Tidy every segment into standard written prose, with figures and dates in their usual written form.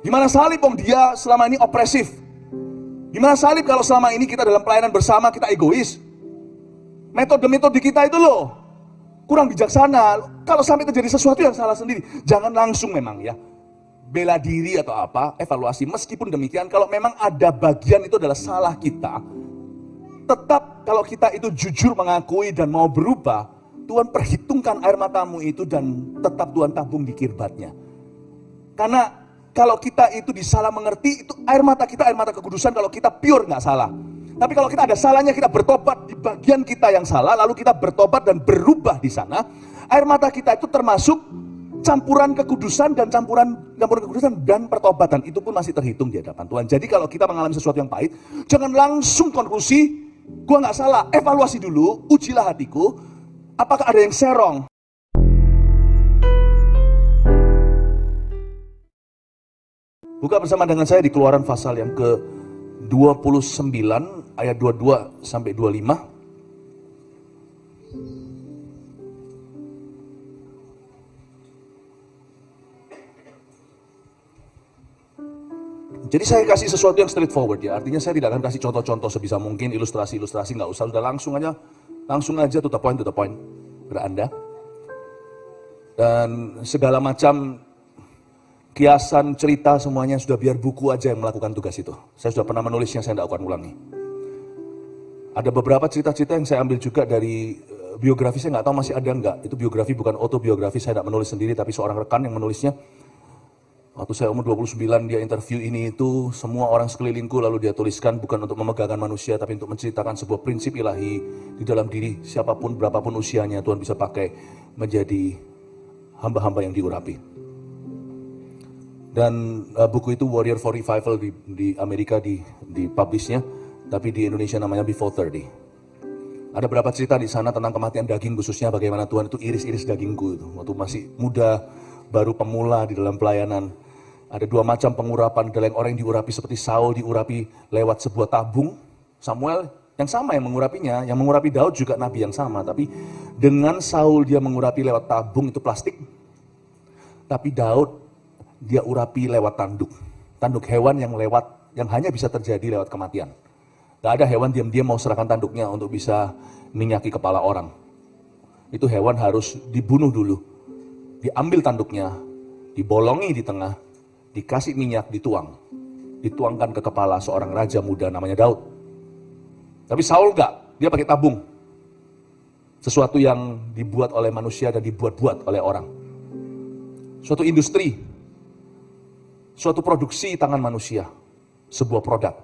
Gimana salib Bang, dia selama ini opresif? Gimana salib kalau selama ini kita dalam pelayanan bersama kita egois? Metode-metode kita itu loh kurang bijaksana. Kalau sampai terjadi sesuatu yang salah sendiri, jangan langsung memang ya bela diri atau apa, evaluasi. Meskipun demikian, kalau memang ada bagian itu adalah salah kita, tetap kalau kita itu jujur mengakui dan mau berubah, Tuhan perhitungkan air matamu itu dan tetap Tuhan tabung di kirbatnya. Karena kalau kita itu disalah mengerti, itu air mata kita, air mata kekudusan kalau kita pure nggak salah. Tapi kalau kita ada salahnya, kita bertobat di bagian kita yang salah, lalu kita bertobat dan berubah di sana, air mata kita itu termasuk campuran kekudusan dan campuran kekudusan dan pertobatan, itu pun masih terhitung di hadapan Tuhan. Jadi kalau kita mengalami sesuatu yang pahit, jangan langsung konklusi, gua nggak salah. Evaluasi dulu, ujilah hatiku, apakah ada yang serong. Buka bersama dengan saya di Keluaran pasal yang ke-29 ayat 22 sampai 25. Jadi saya kasih sesuatu yang straightforward ya, artinya saya tidak akan kasih contoh-contoh sebisa mungkin, ilustrasi-ilustrasi, nggak usah, sudah langsung aja to the point, beranda. Dan segala macam kiasan, cerita semuanya sudah biar buku aja yang melakukan tugas itu. Saya sudah pernah menulisnya, saya tidak akan ulangi. Ada beberapa cerita-cerita yang saya ambil juga dari biografi, saya nggak tahu masih ada nggak. Itu biografi bukan autobiografi, saya tidak menulis sendiri, tapi seorang rekan yang menulisnya. Waktu saya umur 29, dia interview ini itu, semua orang sekelilingku lalu dia tuliskan bukan untuk memegahkan manusia, tapi untuk menceritakan sebuah prinsip ilahi di dalam diri siapapun, berapapun usianya, Tuhan bisa pakai menjadi hamba-hamba yang diurapi. Dan buku itu Warrior for Revival di Amerika dipublishnya, tapi di Indonesia namanya Before 30. Ada beberapa cerita di sana tentang kematian daging khususnya, bagaimana Tuhan itu iris-iris dagingku itu, waktu masih muda, baru pemula di dalam pelayanan. Ada dua macam pengurapan, ada yang orang yang diurapi seperti Saul diurapi lewat sebuah tabung. Samuel yang sama yang mengurapinya, yang mengurapi Daud juga nabi yang sama, tapi dengan Saul dia mengurapi lewat tabung itu plastik. Tapi Daud dia urapi lewat tanduk hewan yang hanya bisa terjadi lewat kematian. Gak ada hewan diam-diam mau serahkan tanduknya untuk bisa minyaki kepala orang. Itu hewan harus dibunuh dulu, diambil tanduknya, dibolongi di tengah, dikasih minyak, dituangkan ke kepala seorang raja muda namanya Daud. Tapi Saul enggak, dia pakai tabung. Sesuatu yang dibuat oleh manusia dan dibuat-buat oleh orang. Suatu industri, suatu produksi tangan manusia, sebuah produk.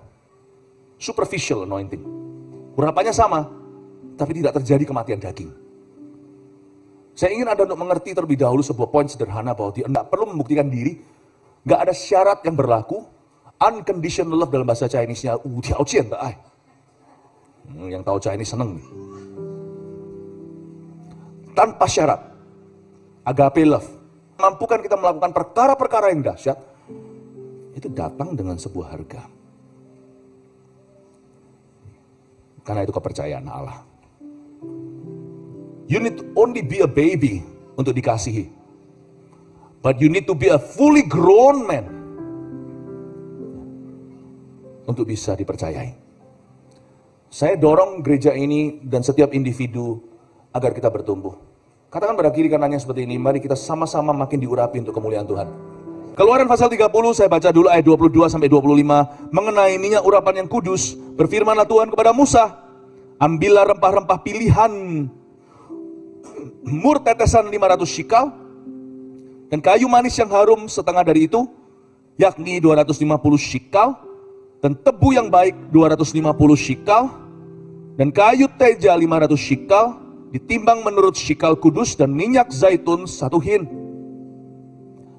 Superficial anointing. Urapannya sama, tapi tidak terjadi kematian daging. Saya ingin Anda untuk mengerti terlebih dahulu sebuah poin sederhana bahwa dia tidak perlu membuktikan diri, nggak ada syarat yang berlaku. Unconditional love dalam bahasa Chinese-nya, yang tahu Chinese seneng. Tanpa syarat, agape love, mampukan kita melakukan perkara-perkara yang dahsyat, itu datang dengan sebuah harga. Karena itu kepercayaan Allah. You need to only be a baby untuk dikasihi. But you need to be a fully grown man untuk bisa dipercayai. Saya dorong gereja ini dan setiap individu agar kita bertumbuh. Katakan pada kiri kanannya seperti ini, mari kita sama-sama makin diurapi untuk kemuliaan Tuhan. Keluaran pasal 30, saya baca dulu ayat 22 sampai 25 mengenai minyak urapan yang kudus. Berfirmanlah Tuhan kepada Musa, ambillah rempah-rempah pilihan mur tetesan 500 shikal dan kayu manis yang harum setengah dari itu, yakni 250 shikal, dan tebu yang baik 250 shikal, dan kayu teja 500 shikal ditimbang menurut shikal kudus, dan minyak zaitun 1 hin.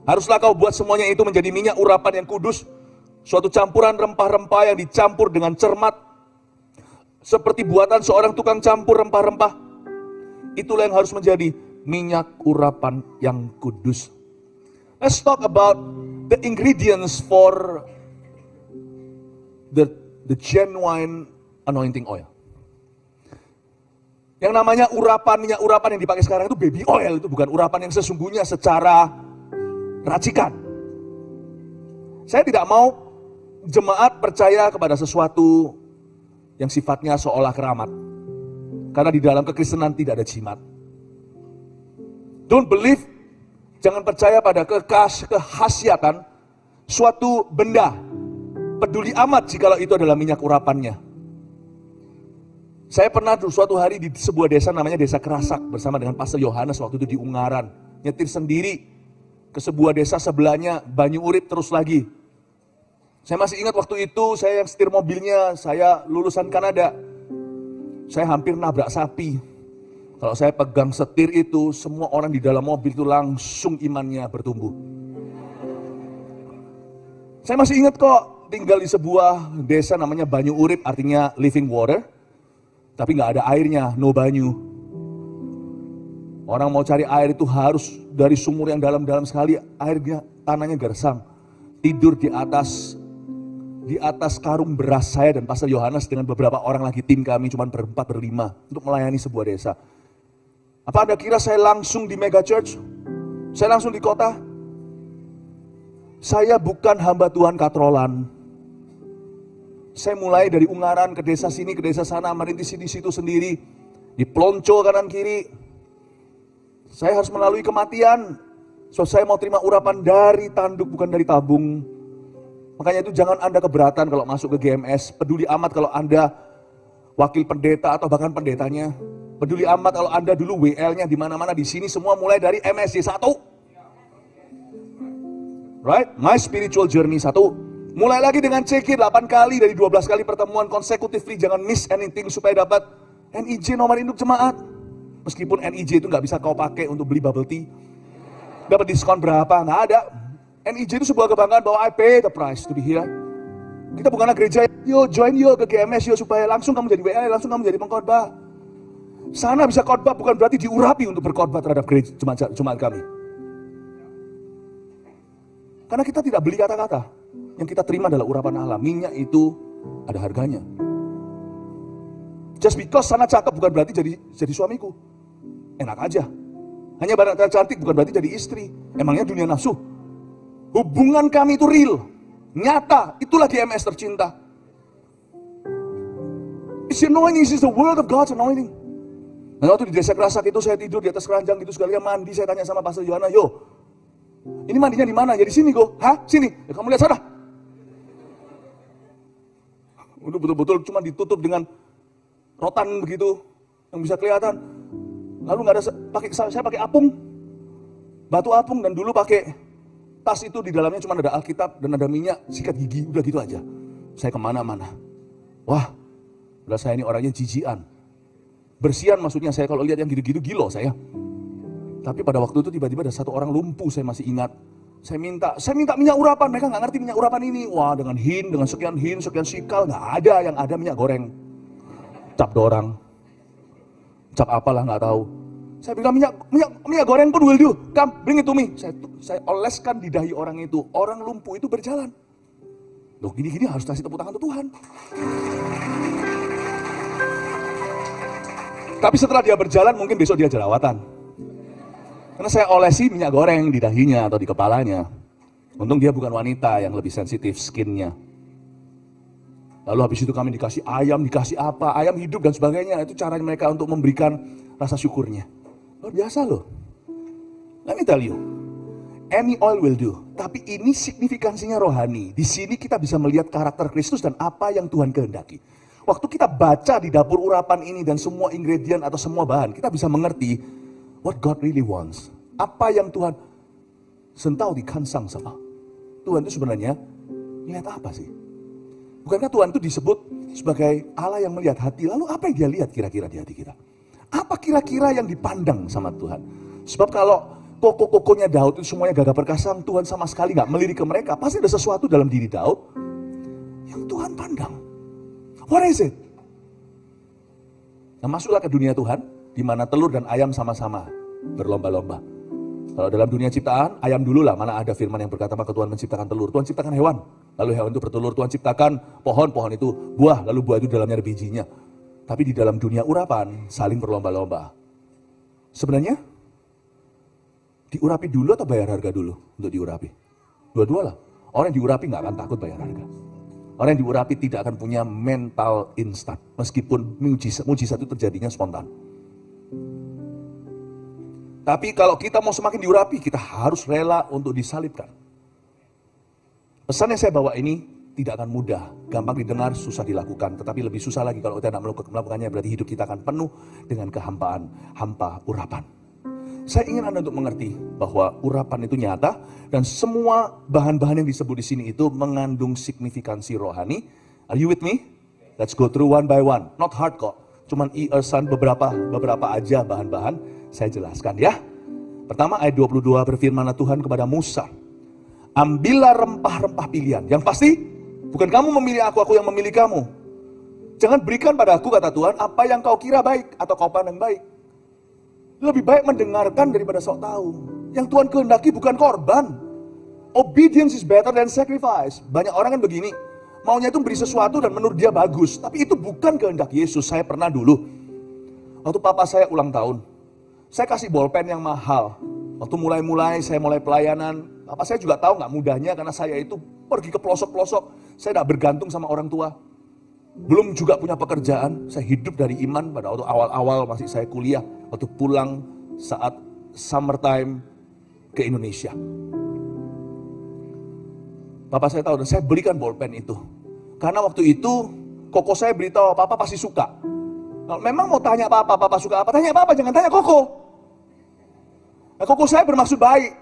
Haruslah kau buat semuanya itu menjadi minyak urapan yang kudus, suatu campuran rempah-rempah yang dicampur dengan cermat, seperti buatan seorang tukang campur rempah-rempah. Itulah yang harus menjadi minyak urapan yang kudus. Let's talk about the ingredients for the genuine anointing oil. Yang namanya minyak urapan yang dipakai sekarang itu baby oil, itu bukan urapan yang sesungguhnya secara racikan. Saya tidak mau jemaat percaya kepada sesuatu yang sifatnya seolah keramat. Karena di dalam kekristenan tidak ada jimat. Don't believe, jangan percaya pada kehasiatan suatu benda. Peduli amat jikalau itu adalah minyak urapannya. Saya pernah suatu hari di sebuah desa namanya Desa Kerasak bersama dengan Pastor Yohanes waktu itu di Ungaran. Nyetir sendiri ke sebuah desa sebelahnya, Banyu Urip terus lagi. Saya masih ingat waktu itu saya yang setir mobilnya, saya lulusan Kanada. Saya hampir nabrak sapi. Kalau saya pegang setir itu, semua orang di dalam mobil itu langsung imannya bertumbuh. Saya masih ingat kok, tinggal di sebuah desa namanya Banyu Urip, artinya living water. Tapi nggak ada airnya, no banyu. Orang mau cari air itu harus dari sumur yang dalam-dalam sekali, airnya, tanahnya gersang. Tidur di atas karung beras saya dan Pastor Yohanes dengan beberapa orang lagi tim kami, cuma berempat berlima untuk melayani sebuah desa. Apa Anda kira saya langsung di mega church? Saya langsung di kota? Saya bukan hamba Tuhan katrolan. Saya mulai dari Ungaran ke desa sini, ke desa sana, merintis di situ sendiri. Dipelonco kanan kiri. Saya harus melalui kematian. So saya mau terima urapan dari tanduk, bukan dari tabung. Makanya itu jangan Anda keberatan kalau masuk ke GMS. Peduli amat kalau Anda wakil pendeta atau bahkan pendetanya. Peduli amat kalau Anda dulu WL-nya di mana-mana, di sini semua mulai dari MSJ 1. Right? My spiritual journey 1. Mulai lagi dengan CK 8 kali dari 12 kali pertemuan consecutively. Jangan miss anything supaya dapat NIJ nomor induk jemaat. Meskipun NIJ itu nggak bisa kau pakai untuk beli bubble tea. Dapat diskon berapa? Nggak ada. NIJ itu sebuah kebanggaan bahwa I pay the price to be here. Kita bukanlah gereja, yo join yo ke GMS yo supaya langsung kamu jadi WL, langsung kamu jadi pengkhotbah. Sana bisa khotbah bukan berarti diurapi untuk berkhotbah terhadap gereja jemaat kami. Karena kita tidak beli kata-kata. Yang kita terima adalah urapan Allah. Minyak itu ada harganya. Just because sana cakep bukan berarti jadi suamiku. Enak aja. Hanya barang cantik bukan berarti jadi istri. Emangnya dunia nafsu. Hubungan kami itu real, nyata. Itulah GMS tercinta. It's anointing, it's the word of God's anointing. Nah, waktu di Desa Kerasak itu saya tidur di atas keranjang gitu, sekalian mandi. Saya tanya sama Pastor Yohana, yo, ini mandinya di mana? Ya di sini kok. Hah? Sini? Ya, kamu lihat sana. Udah betul-betul cuma ditutup dengan rotan begitu yang bisa kelihatan. Lalu nggak ada saya pakai apung, batu apung, dan dulu pakai tas itu di dalamnya cuma ada Alkitab dan ada minyak, sikat gigi, udah gitu aja. Saya kemana-mana. Wah, udah saya ini orangnya jijian. Bersihan maksudnya saya kalau lihat yang gitu-gitu gilo saya. Tapi pada waktu itu tiba-tiba ada satu orang lumpuh, saya masih ingat. Saya minta minyak urapan, mereka nggak ngerti minyak urapan ini. Wah, dengan sekian sikal, nggak ada, yang ada minyak goreng. Cap dorang. Cap apalah nggak tahu. Saya bilang minyak goreng pun will do. Come, bring it to me. Saya oleskan di dahi orang itu. Orang lumpuh itu berjalan. Loh, gini-gini harus kasih tepuk tangan untuk Tuhan. Tapi setelah dia berjalan, mungkin besok dia jerawatan. Karena saya olesi minyak goreng di dahinya atau di kepalanya. Untung dia bukan wanita yang lebih sensitif skinnya. Lalu habis itu kami dikasih ayam, dikasih apa, ayam hidup dan sebagainya. Itu cara mereka untuk memberikan rasa syukurnya. Luar biasa loh. Let me tell you, any oil will do. Tapi ini signifikansinya rohani. Di sini kita bisa melihat karakter Kristus dan apa yang Tuhan kehendaki. Waktu kita baca di dapur urapan ini dan semua ingredient atau semua bahan, kita bisa mengerti what God really wants. Apa yang Tuhan sentau di kansang sama. Tuhan itu sebenarnya lihat apa sih? Bukankah Tuhan itu disebut sebagai Allah yang melihat hati? Lalu apa yang dia lihat kira-kira di hati kita? Apa kira-kira yang dipandang sama Tuhan? Sebab kalau koko-kokonya Daud itu semuanya gagah perkasa, Tuhan sama sekali gak melirik ke mereka. Pasti ada sesuatu dalam diri Daud yang Tuhan pandang. What is it? Nah, masuklah ke dunia Tuhan, di mana telur dan ayam sama-sama berlomba-lomba. Kalau dalam dunia ciptaan, ayam dulu lah, mana ada firman yang berkata maka Tuhan menciptakan telur. Tuhan ciptakan hewan, lalu hewan itu bertelur. Tuhan ciptakan pohon, pohon itu buah, lalu buah itu dalamnya ada bijinya. Tapi di dalam dunia urapan, saling berlomba-lomba. Sebenarnya, diurapi dulu atau bayar harga dulu untuk diurapi? Dua-dua lah. Orang yang diurapi nggak akan takut bayar harga. Orang yang diurapi tidak akan punya mental instan. Meskipun mujizat itu terjadinya spontan. Tapi kalau kita mau semakin diurapi, kita harus rela untuk disalibkan. Pesan yang saya bawa ini tidak akan mudah, gampang didengar, susah dilakukan. Tetapi lebih susah lagi kalau kita tidak melakukannya, berarti hidup kita akan penuh dengan kehampaan, hampa urapan. Saya ingin Anda untuk mengerti bahwa urapan itu nyata dan semua bahan-bahan yang disebut di sini itu mengandung signifikansi rohani. Are you with me? Let's go through one by one. Not hard kok. Cuman beberapa aja bahan-bahan saya jelaskan ya. Pertama ayat 22 berfirman Tuhan kepada Musa. Ambillah rempah-rempah pilihan. Yang pasti bukan kamu memilih aku yang memilih kamu. Jangan berikan pada aku, kata Tuhan, apa yang kau kira baik atau kau pandang baik. Lebih baik mendengarkan daripada sok tahu. Yang Tuhan kehendaki bukan korban. Obedience is better than sacrifice. Banyak orang kan begini, maunya itu beri sesuatu dan menurut dia bagus. Tapi itu bukan kehendak Yesus. Saya pernah dulu, waktu papa saya ulang tahun, saya kasih bolpen yang mahal. Waktu saya mulai pelayanan, papa saya juga tahu nggak mudahnya karena saya itu pergi ke pelosok-pelosok. Saya tidak bergantung sama orang tua. Belum juga punya pekerjaan, saya hidup dari iman pada waktu awal-awal masih saya kuliah. Waktu pulang saat summertime ke Indonesia. Papa saya tahu dan saya belikan bolpen itu. Karena waktu itu koko saya beritahu, papa pasti suka. Kalau memang mau tanya papa suka apa, tanya papa, jangan tanya koko. Nah, koko saya bermaksud baik,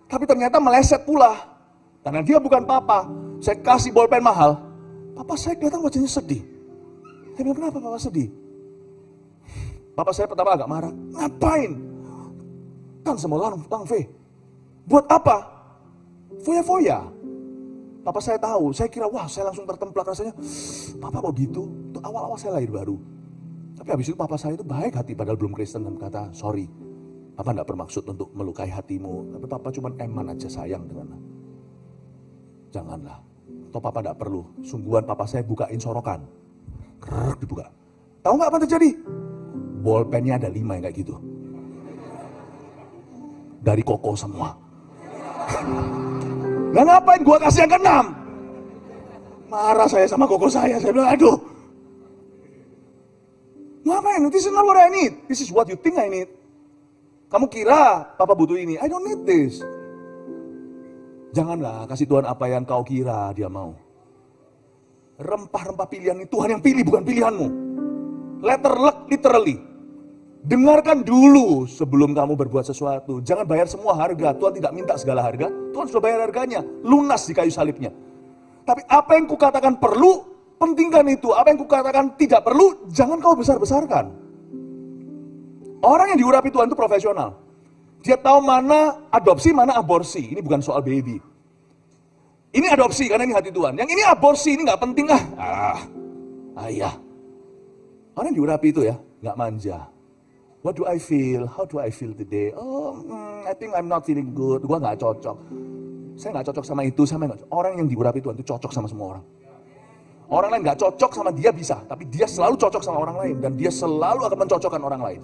tapi ternyata meleset pula. Karena dia bukan papa, saya kasih bolpen mahal. Papa saya kelihatan wajahnya sedih. Saya bilang, kenapa papa sedih? Papa saya pertama agak marah. Ngapain? Kan semua lang V. Buat apa? Foya-foya. Papa saya tahu, saya kira wah saya langsung tertemplak rasanya. Papa kok gitu? Itu awal-awal saya lahir baru. Tapi habis itu papa saya itu baik hati padahal belum Kristen dan kata, sorry. Papa tidak bermaksud untuk melukai hatimu. Tapi papa cuma eman aja sayang dengan. Janganlah. Atau papa tidak perlu. Sungguhan papa saya bukain sorokan. Krrrr, dibuka. Tahu nggak apa terjadi? Bolpennya ada 5 yang kayak gitu. Dari koko semua. Nah ngapain gua kasih yang ke-6? Marah saya sama koko saya bilang aduh. Ngapain? This is not what I need. This is what you think I need. Kamu kira papa butuh ini? I don't need this. Janganlah kasih Tuhan apa yang kau kira dia mau. Rempah-rempah pilihan ini Tuhan yang pilih, bukan pilihanmu. Literally. Dengarkan dulu sebelum kamu berbuat sesuatu. Jangan bayar semua harga. Tuhan tidak minta segala harga. Tuhan sudah bayar harganya. Lunas di kayu salibnya. Tapi apa yang kukatakan perlu, pentingkan itu. Apa yang kukatakan tidak perlu, jangan kau besar-besarkan. Orang yang diurapi Tuhan itu profesional. Dia tahu mana adopsi, mana aborsi. Ini bukan soal baby. Ini adopsi karena ini hati Tuhan. Yang ini aborsi, ini gak penting ayah. Orang yang diurapi itu ya, gak manja. What do I feel? How do I feel today? I think I'm not feeling good. Gua nggak cocok. Saya nggak cocok sama itu, sama nggak. Orang yang diurapi Tuhan itu cocok sama semua orang. Orang lain nggak cocok sama dia bisa, tapi dia selalu cocok sama orang lain dan dia selalu akan mencocokkan orang lain.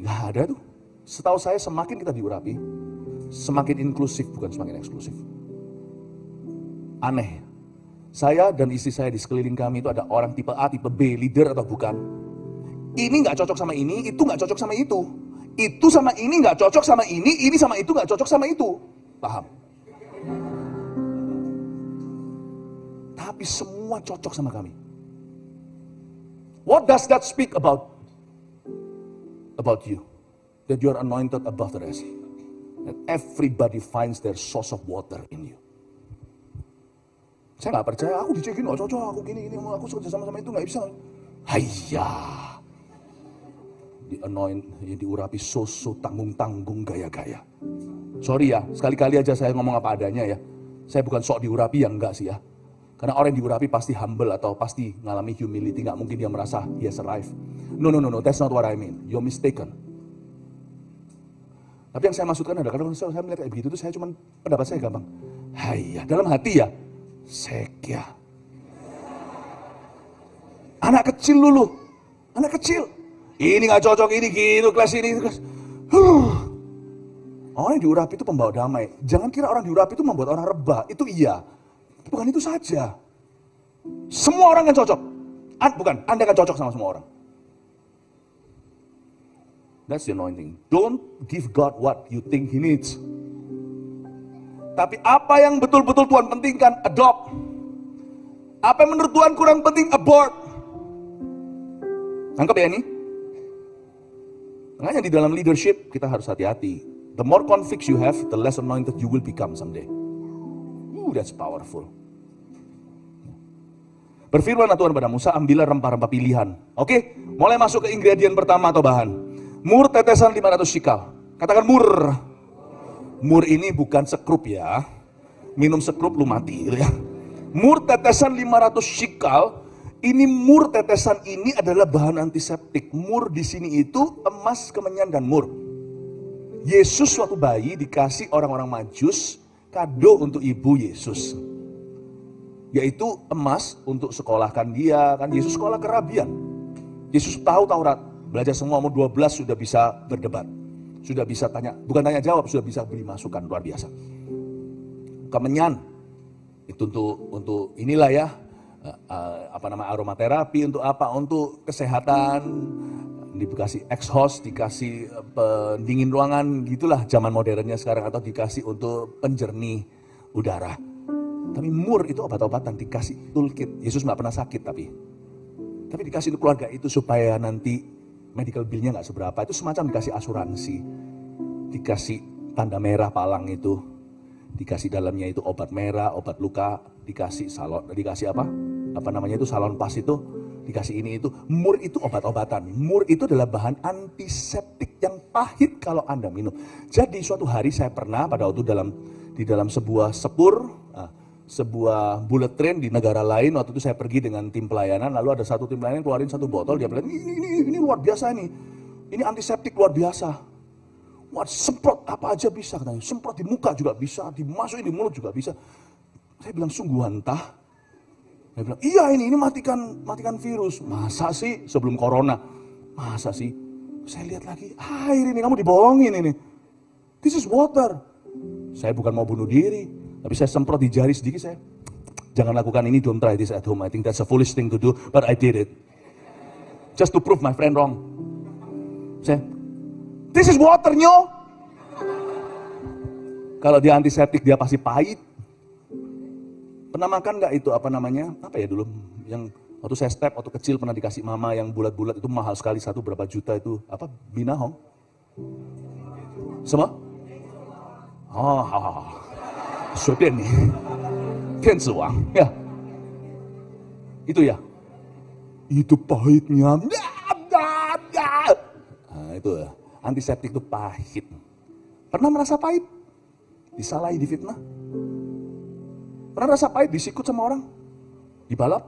Nggak ada tuh. Setahu saya semakin kita diurapi, semakin inklusif bukan semakin eksklusif. Aneh. Saya dan istri saya di sekeliling kami itu ada orang tipe A, tipe B, leader atau bukan. Ini nggak cocok sama ini, itu nggak cocok sama itu. Itu sama ini nggak cocok sama ini sama itu nggak cocok sama itu. Paham? Tapi semua cocok sama kami. What does that speak about you? That you are anointed above the rest. That everybody finds their source of water in you. Saya nggak percaya, aku dicekin nggak cocok, aku gini, aku kerja sama itu nggak bisa. Hayya. Diurapi so tanggung-tanggung gaya-gaya. Sorry ya, sekali-kali aja saya ngomong apa adanya ya. Saya bukan sok diurapi yang enggak sih ya. Karena orang yang diurapi pasti humble atau pasti ngalami humility. Nggak mungkin dia merasa he has arrived. No, that's not what I mean. You're mistaken. Tapi yang saya maksudkan adalah kadang saya melihat kayak begitu tuh saya cuma pendapat saya gampang. Hayya, dalam hati ya. Sekya. Anak kecil dulu. Anak kecil. Ini gak cocok, ini gitu, kelas ini. Kelas. Orang yang diurapi itu pembawa damai. Jangan kira orang diurapi itu membuat orang rebah. Itu iya. Bukan itu saja. Semua orang kan cocok. Bukan, Anda kan cocok sama semua orang. That's the anointing. Don't give God what you think He needs. Tapi apa yang betul-betul Tuhan pentingkan, adopt. Apa yang menurut Tuhan kurang penting, abort. Tangkap ya ini? Makanya di dalam leadership kita harus hati-hati. The more conflicts you have, the less anointed you will become someday. That's powerful. Berfirmanlah Tuhan pada Musa, ambillah rempah-rempah pilihan. Oke, mulai masuk ke ingredient pertama atau bahan. Mur tetesan 500 shikal. Katakan mur. Mur ini bukan sekrup ya. Minum sekrup lu mati gitu ya. Mur tetesan 500 shikal. Ini mur tetesan ini adalah bahan antiseptik. Mur di sini itu emas, kemenyan dan mur. Yesus waktu bayi dikasih orang-orang Majus kado untuk ibu Yesus. Yaitu emas untuk sekolahkan dia. Kan Yesus sekolah kerabian. Yesus tahu Taurat. Belajar semua, umur 12 sudah bisa berdebat. Sudah bisa tanya, bukan tanya jawab, sudah bisa beri masukan, luar biasa. Kemenyan. Itu untuk inilah ya. Aromaterapi, untuk apa? Untuk kesehatan. Dikasih exhaust, dikasih pendingin ruangan, gitulah zaman modernnya sekarang. Atau dikasih untuk penjernih udara. Tapi mur itu obat-obatan, dikasih toolkit. Yesus gak pernah sakit tapi dikasih untuk keluarga itu supaya nanti medical bill-nya gak seberapa. Itu semacam dikasih asuransi. Dikasih tanda merah palang itu. Dikasih dalamnya itu obat merah, obat luka. Dikasih salon, dikasih apa? Apa namanya itu, salon pas itu. Dikasih ini itu. Mur itu obat-obatan. Mur itu adalah bahan antiseptik yang pahit kalau Anda minum. Jadi suatu hari saya pernah pada waktu di dalam sebuah sebuah bullet train di negara lain. Waktu itu saya pergi dengan tim pelayanan, lalu ada satu tim pelayanan keluarin satu botol, dia bilang ini luar biasa ini antiseptik luar biasa. Wah, semprot apa aja bisa katanya, semprot di muka juga bisa, dimasukin di mulut juga bisa. Saya bilang sungguh entah. Dia bilang iya ini matikan virus. Masa sih sebelum corona? Masa sih? Saya lihat lagi, air ini kamu dibohongin ini. This is water. Saya bukan mau bunuh diri, tapi saya semprot di jari sedikit, saya jangan lakukan ini, don't try this at home. I think that's a foolish thing to do, but I did it. Just to prove my friend wrong. Saya, this is water, nyo. Kalau dia antiseptik dia pasti pahit. Pernah makan gak itu apa namanya? Apa ya dulu? Yang waktu saya step, waktu kecil pernah dikasih mama yang bulat-bulat itu mahal sekali, satu berapa juta itu. Apa? Binahong? Semua? Oh, 随便你，天子王ya, itu ya, itu pahitnya, nah, itu ya. Antiseptik itu pahit. Pernah merasa pahit? Disalahi, difitnah? Pernah rasa pahit disikut sama orang? Dibalap?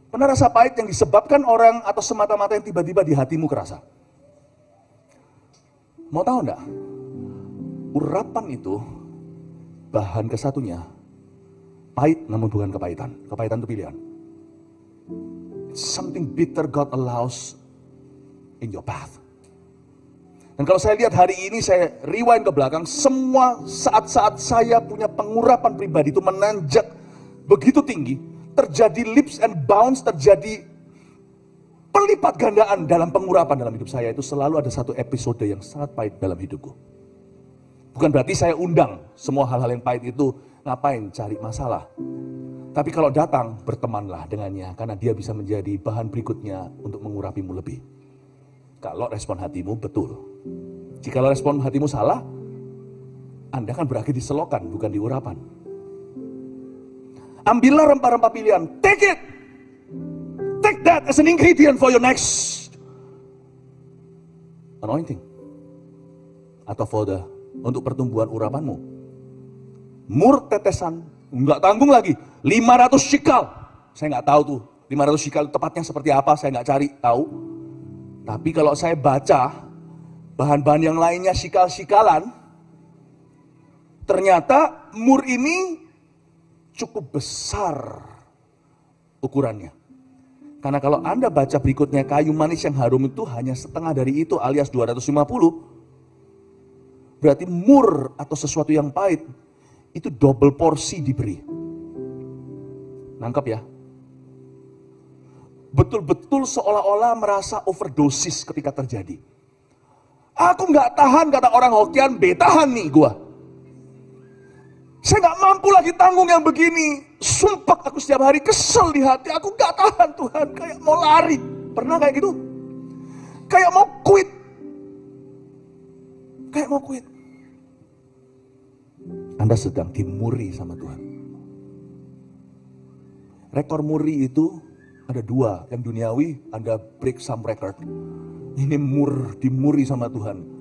Pernah rasa pahit yang disebabkan orang atau semata-mata yang tiba-tiba di hatimu kerasa? Mau tahu enggak? Urapan itu bahan kesatunya pahit namun bukan kepahitan. Kepahitan itu pilihan. It's something bitter God allows in your path. Dan kalau saya lihat hari ini, saya rewind ke belakang, semua saat-saat saya punya pengurapan pribadi itu menanjak begitu tinggi, terjadi leaps and bounds, terjadi pelipat gandaan dalam pengurapan dalam hidup saya. Itu selalu ada satu episode yang sangat pahit dalam hidupku. Bukan berarti saya undang semua hal-hal yang pahit itu, ngapain cari masalah. Tapi kalau datang, bertemanlah dengannya, karena dia bisa menjadi bahan berikutnya untuk mengurapimu lebih. Kalau respon hatimu betul. Jikalau respon hatimu salah, Anda akan berakhir di selokan, bukan di urapan. Ambillah rempah-rempah pilihan, take it! Take that as an ingredient for your next anointing. Atau untuk pertumbuhan urapanmu. Mur tetesan, nggak tanggung lagi, 500 shikal. Saya nggak tahu tuh, 500 shikal tepatnya seperti apa, saya nggak cari tahu. Tapi kalau saya baca bahan-bahan yang lainnya shikal-shikalan, ternyata mur ini cukup besar ukurannya. Karena kalau Anda baca berikutnya, kayu manis yang harum itu hanya setengah dari itu alias 250. Berarti mur atau sesuatu yang pahit, itu double porsi diberi. Nangkap ya? Betul-betul seolah-olah merasa overdosis ketika terjadi. Aku nggak tahan, kata orang Hokian, betahan nih gua. Saya nggak mampu lagi tanggung yang begini. Sumpah aku setiap hari kesel di hati. Aku nggak tahan Tuhan, kayak mau lari. Pernah kayak gitu? Kayak mau quit. Kayak mau quit. Anda sedang dimuri sama Tuhan. Rekor muri itu ada dua. Yang duniawi, Anda break some record. Ini dimuri sama Tuhan.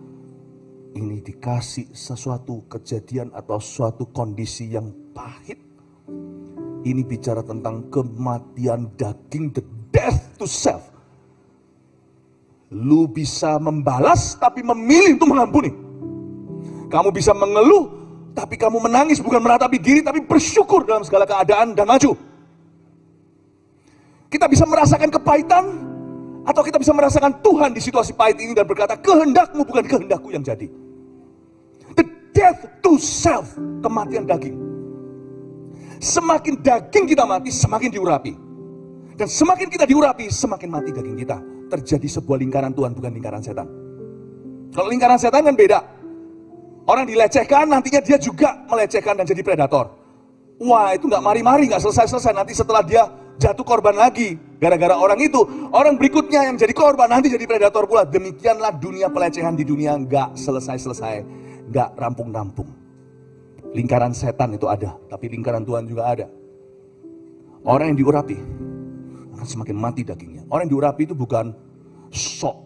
Ini dikasih sesuatu kejadian atau suatu kondisi yang pahit. Ini bicara tentang kematian daging, the death to self. Lu bisa membalas tapi memilih untuk mengampuni. Kamu bisa mengeluh tapi kamu menangis, bukan meratapi diri tapi bersyukur dalam segala keadaan dan maju. Kita bisa merasakan kepahitan atau kita bisa merasakan Tuhan di situasi pahit ini dan berkata, kehendakmu bukan kehendakku yang jadi. Death to self, kematian daging. Semakin daging kita mati, semakin diurapi. Dan semakin kita diurapi, semakin mati daging kita. Terjadi sebuah lingkaran Tuhan, bukan lingkaran setan. Kalau lingkaran setan kan beda. Orang dilecehkan, nantinya dia juga melecehkan dan jadi predator. Wah, itu nggak mari-mari, nggak selesai-selesai. Nanti setelah dia jatuh korban lagi, gara-gara orang itu, orang berikutnya yang jadi korban, nanti jadi predator pula. Demikianlah dunia pelecehan di dunia, nggak selesai-selesai. Gak rampung-rampung. Lingkaran setan itu ada, tapi lingkaran Tuhan juga ada. Orang yang diurapi akan semakin mati dagingnya. Orang yang diurapi itu bukan sok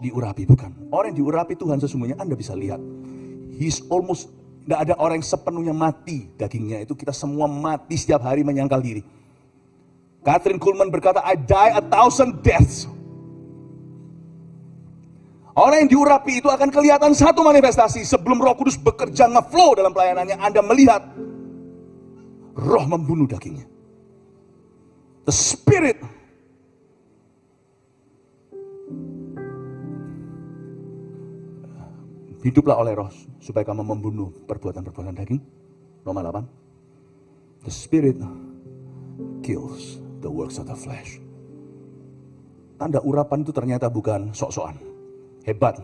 diurapi, bukan. Orang yang diurapi Tuhan sesungguhnya Anda bisa lihat. He's almost, gak ada orang yang sepenuhnya mati dagingnya. Itu kita semua mati setiap hari menyangkal diri. Kathryn Kuhlman berkata, I die 1,000 deaths. Orang yang diurapi itu akan kelihatan satu manifestasi. Sebelum Roh Kudus bekerja nge-flow dalam pelayanannya, Anda melihat roh membunuh dagingnya. The Spirit. Hiduplah oleh roh supaya kamu membunuh perbuatan-perbuatan daging. Roma 8. The Spirit kills the works of the flesh. Tanda urapan itu ternyata bukan sok-sokan. Hebat.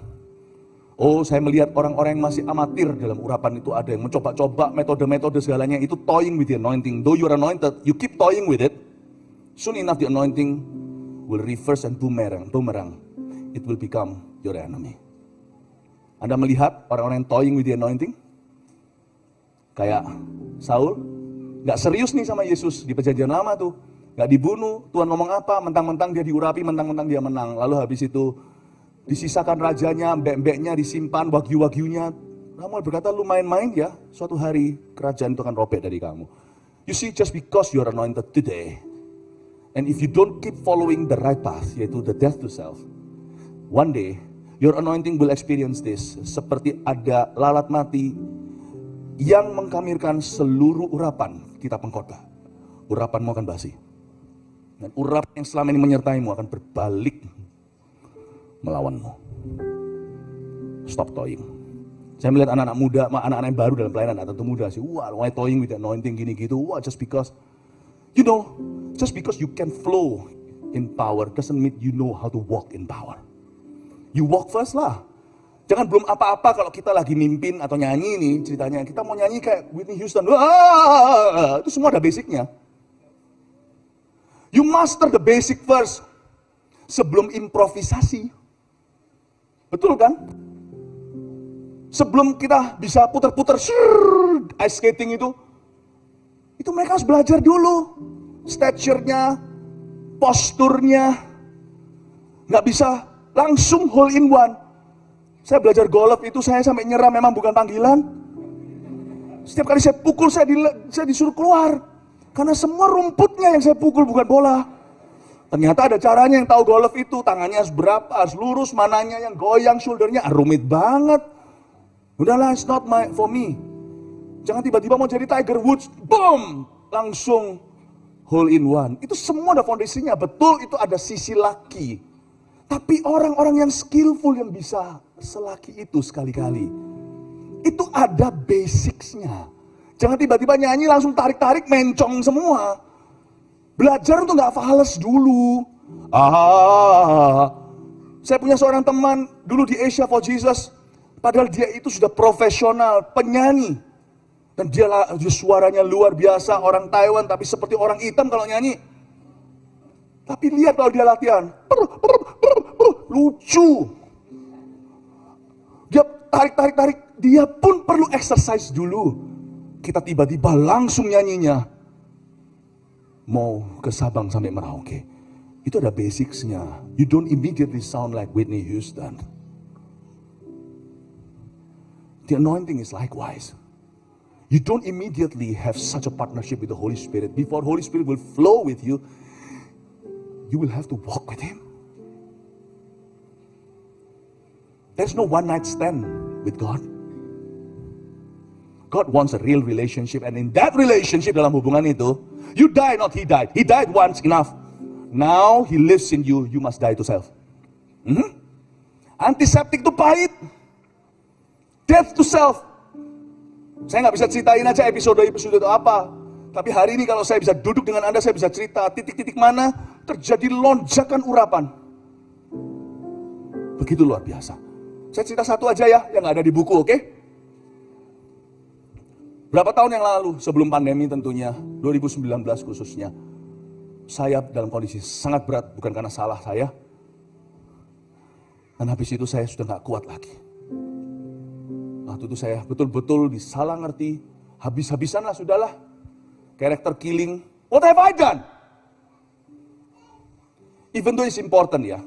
Oh, saya melihat orang-orang yang masih amatir dalam urapan itu, ada yang mencoba-coba metode-metode segalanya, itu toying with the anointing. Though you are anointed, you keep toying with it. Soon enough the anointing will reverse and boomerang. It will become your enemy. Anda melihat orang-orang yang toying with the anointing? Kayak Saul, gak serius nih sama Yesus di perjanjian lama tuh. Gak dibunuh, Tuhan ngomong apa, mentang-mentang dia diurapi, mentang-mentang dia menang. Lalu habis itu disisakan rajanya, mbek-mbeknya disimpan, wagyu-wagyunya. Samuel berkata, lu main-main ya, suatu hari kerajaan itu akan robek dari kamu. You see, just because you are anointed today, and if you don't keep following the right path, yaitu the death to self, one day, your anointing will experience this. Seperti ada lalat mati yang mengkamirkan seluruh urapan kitab pengkhotbah. Urapanmu akan basi. Dan urapan yang selama ini menyertaimu akan berbalik melawanmu. Stop toying. Saya melihat anak-anak muda, anak-anak yang baru dalam pelayanan, atau muda sih, wah, why toying with the anointing gini gitu, wah, just because, you know, just because you can flow in power doesn't mean you know how to walk in power. You walk first lah. Jangan belum apa-apa kalau kita lagi mimpin atau nyanyi nih ceritanya, kita mau nyanyi kayak Whitney Houston, wah, itu semua ada basicnya. You master the basic first sebelum improvisasi. Betul kan? Sebelum kita bisa putar-putar ice skating itu mereka harus belajar dulu. Stature-nya, posturnya. Nggak bisa langsung hole in one. Saya belajar golf itu saya sampai nyerah, memang bukan panggilan. Setiap kali saya pukul saya disuruh keluar. Karena semua rumputnya yang saya pukul bukan bola. Ternyata ada caranya yang tahu golf itu, tangannya harus berapa, harus lurus, mananya yang goyang, shouldernya, rumit banget. Udahlah, it's not for me. Jangan tiba-tiba mau jadi Tiger Woods, boom, langsung hole in one. Itu semua ada fondasinya, betul itu ada sisi laki. Tapi orang-orang yang skillful yang bisa selaki itu sekali-kali. Itu ada basicsnya. Jangan tiba-tiba nyanyi langsung tarik-tarik mencong semua. Belajar untuk gak fales dulu. Saya punya seorang teman dulu di Asia for Jesus. Padahal dia itu sudah profesional, penyanyi. Dan dia suaranya luar biasa, orang Taiwan tapi seperti orang hitam kalau nyanyi. Tapi lihat kalau dia latihan, lucu. Dia tarik, dia pun perlu exercise dulu. Kita tiba-tiba langsung nyanyinya. Mau ke Sabang sampai Merauke. Itu ada basicsnya. You don't immediately sound like Whitney Houston. The anointing is likewise. You don't immediately have such a partnership with the Holy Spirit. Before Holy Spirit will flow with you, you will have to walk with Him. There's no one night stand with God. God wants a real relationship, and in that relationship, dalam hubungan itu, you die, not He died. He died once, enough. Now He lives in you, you must die to self. Antiseptik itu pahit. Death to self. Saya nggak bisa ceritain aja episode itu apa. Tapi hari ini kalau saya bisa duduk dengan Anda, saya bisa cerita titik-titik mana terjadi lonjakan urapan. Begitu luar biasa. Saya cerita satu aja ya, yang nggak ada di buku, oke? Berapa tahun yang lalu, sebelum pandemi tentunya, 2019 khususnya, saya dalam kondisi sangat berat, bukan karena salah saya. Dan habis itu saya sudah nggak kuat lagi. Waktu itu saya betul-betul disalah ngerti, habis-habisan lah, sudahlah. Character killing, what have I done? Even though it's important ya,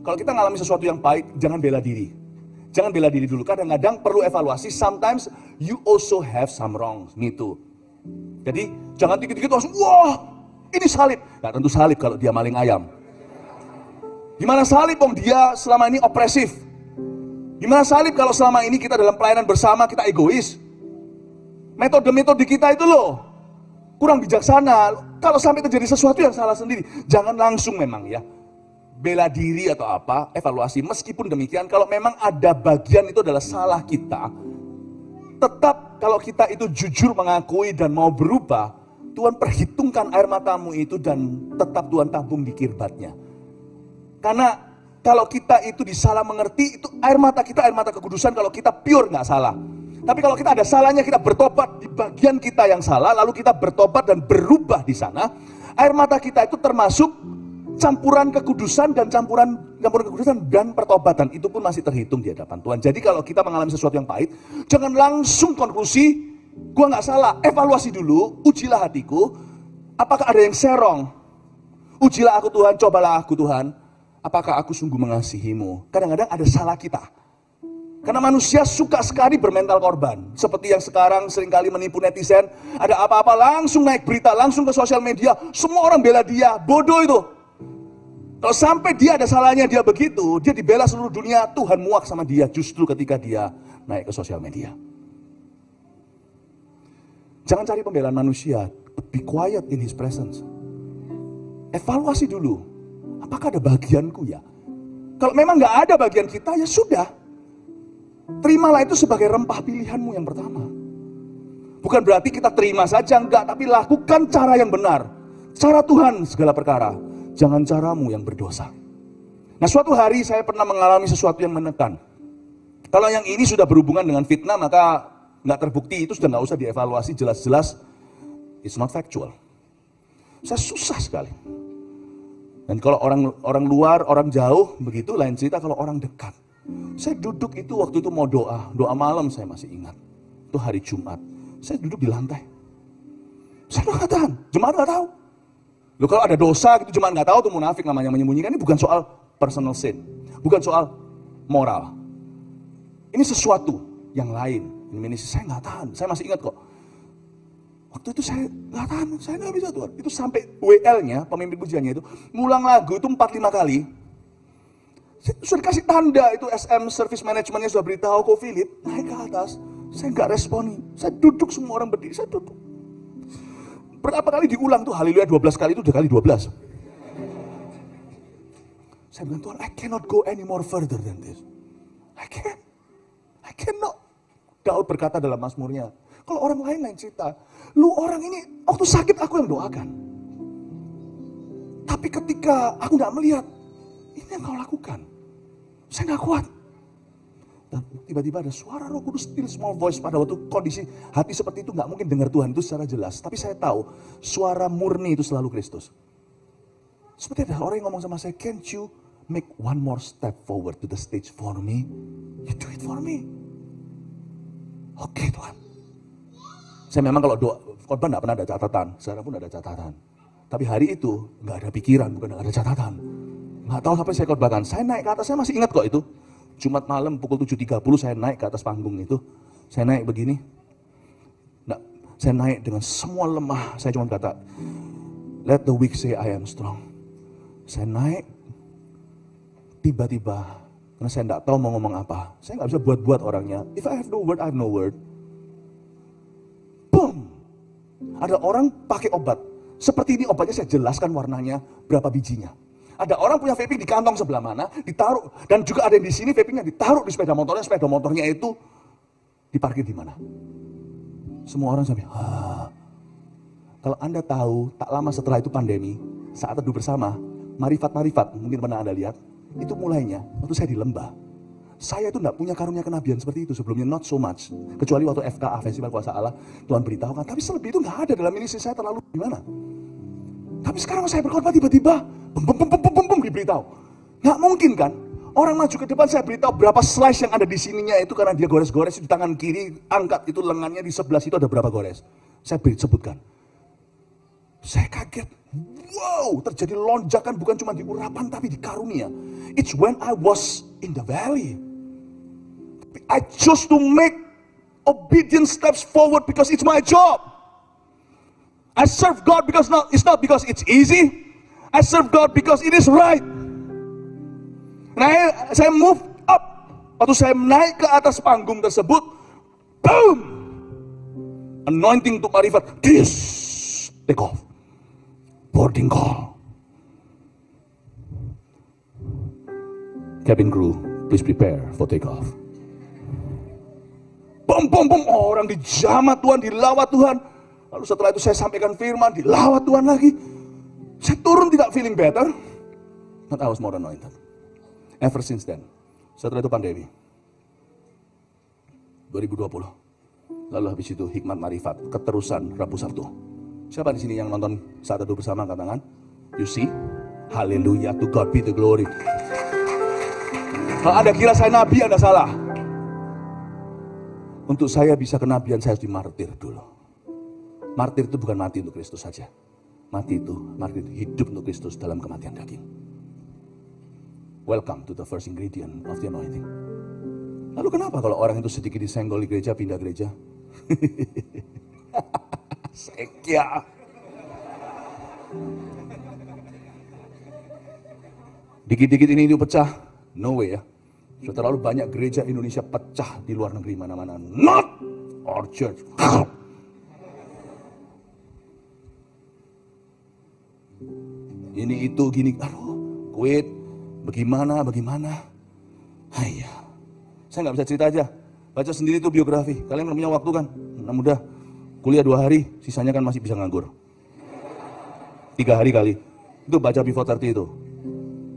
kalau kita ngalami sesuatu yang pahit, jangan bela diri. Jangan bela diri dulu, kadang-kadang perlu evaluasi, sometimes you also have some wrong, me too. Jadi jangan dikit-dikit langsung, wah ini salib. Nah tentu salib kalau dia maling ayam. Gimana salib om, dia selama ini opresif. Gimana salib kalau selama ini kita dalam pelayanan bersama, kita egois. Metode-metode kita itu loh, kurang bijaksana. Kalau sampai terjadi sesuatu yang salah sendiri, jangan langsung memang ya bela diri atau apa, evaluasi. Meskipun demikian, kalau memang ada bagian itu adalah salah kita, tetap kalau kita itu jujur mengakui dan mau berubah, Tuhan perhitungkan air matamu itu dan tetap Tuhan tabung di kirbatnya. Karena kalau kita itu disalah mengerti, itu air mata kita, air mata kekudusan kalau kita pure nggak salah. Tapi kalau kita ada salahnya, kita bertobat di bagian kita yang salah, lalu kita bertobat dan berubah di sana, air mata kita itu termasuk campuran kekudusan dan campuran kekudusan dan pertobatan, itu pun masih terhitung di hadapan Tuhan. Jadi kalau kita mengalami sesuatu yang pahit, jangan langsung konklusi, gua nggak salah. Evaluasi dulu, ujilah hatiku, apakah ada yang serong? Ujilah aku Tuhan, cobalah aku Tuhan. Apakah aku sungguh mengasihimu? Kadang-kadang ada salah kita. Karena manusia suka sekali bermental korban. Seperti yang sekarang seringkali menipu netizen. Ada apa-apa langsung naik berita, langsung ke sosial media. Semua orang bela dia, bodoh itu. Kalau sampai dia ada salahnya, dia begitu, dia dibela seluruh dunia, Tuhan muak sama dia justru ketika dia naik ke sosial media. Jangan cari pembelaan manusia, be quiet in His presence. Evaluasi dulu. Apakah ada bagianku ya? Kalau memang nggak ada bagian kita, ya sudah. Terimalah itu sebagai rempah pilihanmu yang pertama. Bukan berarti kita terima saja, enggak. Tapi lakukan cara yang benar. Cara Tuhan segala perkara. Jangan caramu yang berdosa. Nah suatu hari saya pernah mengalami sesuatu yang menekan. Kalau yang ini sudah berhubungan dengan fitnah, maka nggak terbukti, itu sudah nggak usah dievaluasi, jelas-jelas it's not factual. Saya susah sekali. Dan kalau orang luar, orang jauh, begitu lain cerita kalau orang dekat. Saya duduk itu waktu itu mau doa malam saya masih ingat. Itu hari Jumat. Saya duduk di lantai. Saya nggak tahan, jemaat nggak tahu. Loh kalau ada dosa gitu jemaat nggak tahu, tuh munafik namanya, menyembunyikan. Ini bukan soal personal sin, bukan soal moral. Ini sesuatu yang lain. Ini saya nggak tahan, saya masih ingat kok. Waktu itu saya nggak tahan, saya nggak bisa Tuhan. Itu sampai WL-nya, pemimpin pujiannya itu, ngulang lagu itu 4-5 kali. Saya sudah kasih tanda, itu SM Service Managementnya sudah beritahu kok Philip, naik ke atas. Saya nggak responi, saya duduk, semua orang berdiri, saya duduk. Berapa kali diulang tuh, haleluya 12 kali itu udah kali 12. Saya bilang, Tuhan, I cannot go any more further than this. I cannot. Daud berkata dalam Mazmurnya, kalau orang lain cerita, lu orang ini waktu sakit aku yang doakan. Tapi ketika aku gak melihat, ini yang kau lakukan. Saya gak kuat. Dan tiba-tiba ada suara Roh Kudus, still small voice. Pada waktu kondisi hati seperti itu gak mungkin dengar Tuhan itu secara jelas. Tapi saya tahu suara murni itu selalu Kristus. Seperti ada orang yang ngomong sama saya, can't you make one more step forward to the stage for me? You do it for me. Oke Tuhan. Saya memang kalau doa khotbah gak pernah ada catatan. Sekarang pun ada catatan. Tapi hari itu gak ada pikiran, bukan gak ada catatan. Gak tahu sampai saya khotbahkan. Saya naik ke atas, saya masih ingat kok itu. Jumat malam pukul 7.30 saya naik ke atas panggung itu. Saya naik begini. Nah, saya naik dengan semua lemah. Saya cuma kata, let the weak say I am strong. Saya naik. Tiba-tiba, karena saya tidak tahu mau ngomong apa. Saya nggak bisa buat-buat orangnya. If I have no word, I have no word. Boom. Ada orang pakai obat. Seperti ini obatnya saya jelaskan warnanya, berapa bijinya. Ada orang punya vaping di kantong sebelah mana, ditaruh. Dan juga ada yang di sini vapingnya ditaruh di sepeda motornya itu diparkir di mana. Semua orang sampai, Kalau Anda tahu, tak lama setelah itu pandemi, saat teduh bersama, marifat-marifat, mungkin pernah Anda lihat, itu mulainya waktu saya di lembah. Saya itu tidak punya karunia kenabian seperti itu sebelumnya, not so much. Kecuali waktu FKA, Festival Kuasa Allah, Tuhan beritahukan. Tapi selebih itu nggak ada dalam ministry saya terlalu gimana. Tapi sekarang saya berkhotbah tiba-tiba, bum diberitahu. Nggak mungkin kan? Orang maju ke depan saya beritahu berapa slice yang ada di sininya itu karena dia gores-gores di tangan kiri, angkat itu lengannya di sebelah situ ada berapa gores. Saya sebutkan. Saya kaget. Wow, terjadi lonjakan bukan cuma di urapan tapi di karunia. It's when I was in the valley. I chose to make obedient steps forward because it's my job. I serve God because it's not because it's easy. I serve God because it is right. Nah, saya move up. Waktu saya naik ke atas panggung tersebut, boom! Anointing untuk marifat. This, take off. Boarding call. Cabin crew, please prepare for take off. Bom. Orang dijamah Tuhan, dilawat Tuhan. Lalu setelah itu saya sampaikan firman, dilawat Tuhan lagi. Saya turun tidak feeling better. But I was more anointed. Ever since then. Setelah itu pandemi. 2020. Lalu habis itu hikmat marifat, keterusan Rabu Sabtu. Siapa di sini yang nonton saat teduh bersama angkat tangan? You see? Hallelujah, to God be the glory. Kalau Anda kira saya nabi, Anda salah. Untuk saya bisa kenabian, saya harus dimartir dulu. Martir itu bukan mati untuk Kristus saja. Martir itu hidup untuk Kristus dalam kematian daging. Welcome to the first ingredient of the anointing. Lalu kenapa kalau orang itu sedikit disenggol di gereja, pindah gereja? Sekia. Dikit-dikit ini pecah, no way ya. Sudah terlalu banyak gereja Indonesia pecah di luar negeri mana-mana. Not our church. Ini itu gini, aduh, quit. Bagaimana? Ayah, saya nggak bisa cerita aja. Baca sendiri tuh biografi. Kalian punya waktu kan? Anak muda, kuliah 2 hari, sisanya kan masih bisa nganggur. 3 hari kali. Itu baca before 30 itu.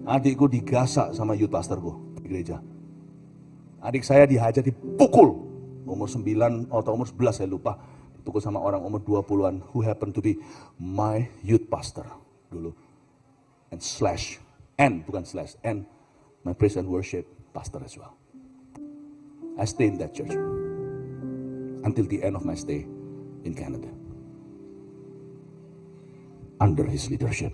Adikku digasak sama youth pastorku di gereja. Adik saya dihajar, dipukul. Umur 9 atau umur 11 saya lupa. Dipukul sama orang umur 20-an who happen to be my youth pastor dulu. And my praise and worship pastor as well. I stay in that church until the end of my stay in Canada. Under his leadership.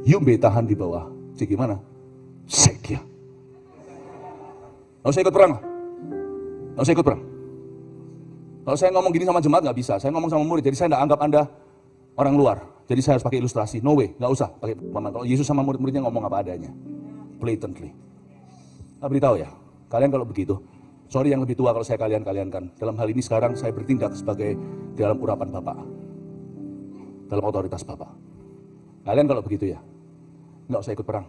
Yumbe tahan di bawah. Cik gimana? Sekia. Kalau saya ikut perang. Kalau saya ngomong gini sama jemaat gak bisa. Saya ngomong sama murid. Jadi saya gak anggap Anda orang luar. Jadi saya harus pakai ilustrasi. No way, gak usah pakai paman. Kalau Yesus sama murid-muridnya ngomong apa adanya. Blatantly. Nah, beritahu ya. Kalian kalau begitu. Sorry yang lebih tua kalau saya kalian-kaliankan. Dalam hal ini sekarang saya bertindak sebagai dalam urapan Bapak. Dalam otoritas Bapak. Kalian kalau begitu ya. Nggak usah ikut perang.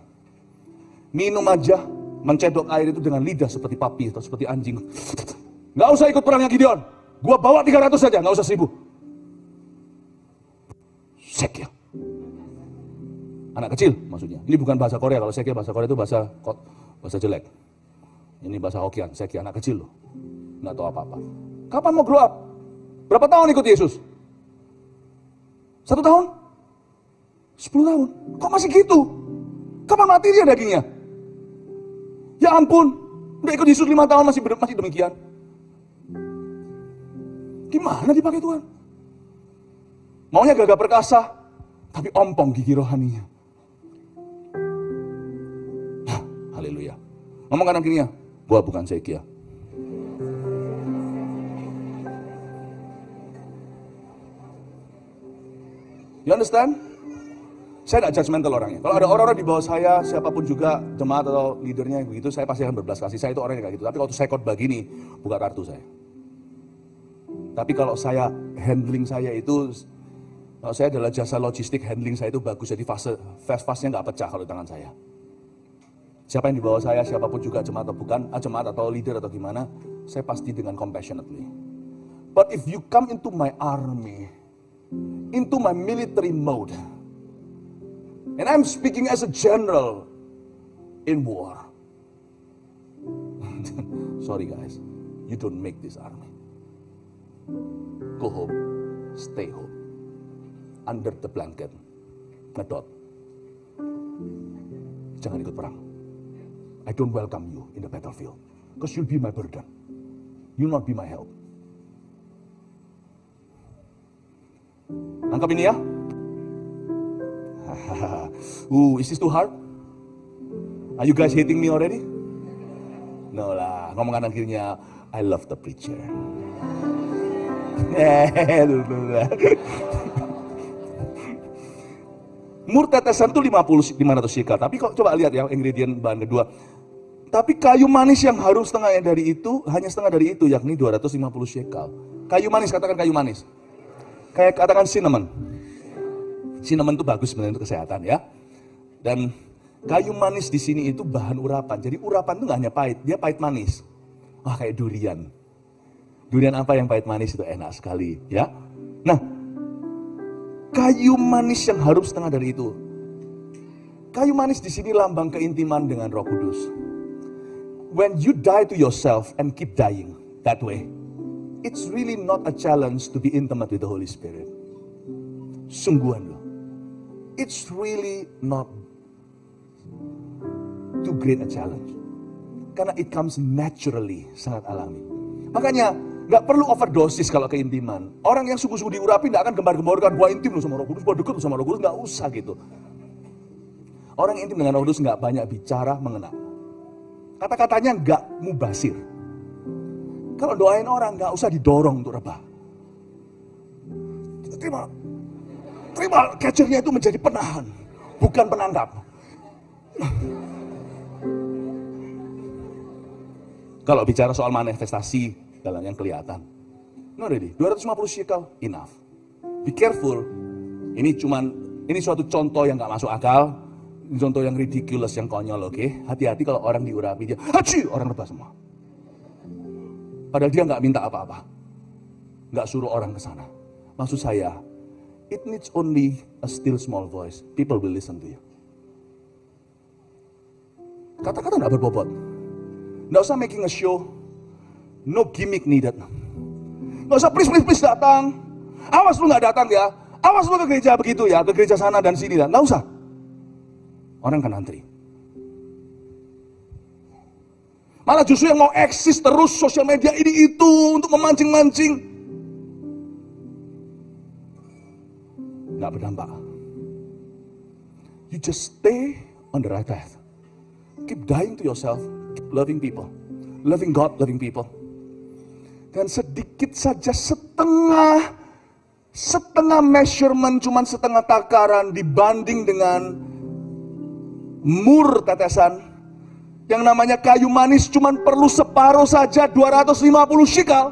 Minum aja, mencedok air itu dengan lidah seperti papi atau seperti anjing. Nggak usah ikut perangnya Gideon. Gua bawa 300 saja, nggak usah 1000. Sekya. Anak kecil maksudnya. Ini bukan bahasa Korea. Kalau sekya bahasa Korea itu bahasa jelek. Ini bahasa Hokkien. Sekya anak kecil loh. Nggak tahu apa-apa. Kapan mau grow up? Berapa tahun ikut Yesus? 1 tahun? 10 tahun? Kok masih gitu? Kapan mati dia dagingnya? Ya ampun, udah ikut Yesus 5 tahun masih demikian. Gimana dipakai Tuhan? Maunya gagah perkasa, tapi ompong gigi rohaninya. Haleluya. Ngomong kanan kirinya, gua bukan Sekya. You understand? Saya tidak judgmental orangnya. Kalau ada orang-orang di bawah saya, siapapun juga, jemaat atau leadernya begitu, saya pasti akan berbelas kasih. Saya itu orangnya kayak gitu. Tapi kalau saya khotbah gini, buka kartu saya. Tapi kalau saya, handling saya itu, kalau saya adalah jasa logistik, handling saya itu bagus. Jadi fast-fastnya nggak pecah kalau di tangan saya. Siapa yang di bawah saya, siapapun juga, jemaat atau bukan, jemaat atau leader atau gimana, saya pasti dengan compassionately. But if you come into my army, into my military mode, and I'm speaking as a general in war. Sorry guys, you don't make this army. Go home, stay home, under the blanket, ngedot. Jangan ikut perang. I don't welcome you in the battlefield, because you'll be my burden. You'll not be my help. Nangkap ini ya? Is this too hard? Are you guys hating me already? No lah, ngomong kanan kirinya, I love the preacher. Mur tetesan itu 500 shekel. Tapi kok coba lihat ya ingredient bahan kedua. Tapi kayu manis yang harum setengahnya dari itu, hanya setengah dari itu, yakni 250 shekel. Kayu manis, katakan kayu manis. Kayak katakan cinnamon. Cinnamon itu bagus sebenarnya untuk kesehatan ya. Dan kayu manis di sini itu bahan urapan. Jadi urapan itu nggak hanya pahit, dia pahit manis. Wah kayak durian. Durian apa yang pahit manis itu enak sekali ya. Nah, kayu manis yang harum setengah dari itu. Kayu manis di sini lambang keintiman dengan Roh Kudus. When you die to yourself and keep dying that way, it's really not a challenge to be intimate with the Holy Spirit. Sungguhan loh. It's really not too great a challenge. Karena it comes naturally, sangat alami. Makanya nggak perlu overdosis kalau keintiman. Orang yang sungguh-sungguh diurapi nggak akan gembar-gemborkan, gua intim loh sama Roh Kudus, gua deket sama Roh Kudus, nggak usah gitu. Orang yang intim dengan Roh Kudus nggak banyak bicara, mengena. Kata-katanya nggak mubasir. Kalau doain orang nggak usah didorong untuk rebah. Terima catchernya itu menjadi penahan, bukan penangkap. Kalau bicara soal manifestasi dalam yang kelihatan, no really, 250 shekel enough. Be careful. Ini suatu contoh yang nggak masuk akal, contoh yang ridiculous, yang konyol, oke? Hati-hati kalau orang diurapi dia, haji, orang rebah semua. Padahal dia nggak minta apa-apa, nggak suruh orang ke sana. Maksud saya, it needs only a still small voice. People will listen to you. Kata-kata nggak berbobot. Nggak usah making a show. No gimmick needed. Nggak usah please datang. Awas lu nggak datang ya. Awas lu ke gereja begitu ya. Ke gereja sana dan sini. Nggak usah. Orang kan antri. Malah justru yang mau eksis terus sosial media ini itu untuk memancing-mancing. Nggak berdampak. You just stay on the right path. Keep dying to yourself. Keep loving people. Loving God, loving people. Dan sedikit saja setengah measurement, cuman setengah takaran dibanding dengan mur tetesan. Yang namanya kayu manis cuman perlu separuh saja, 250 shekel.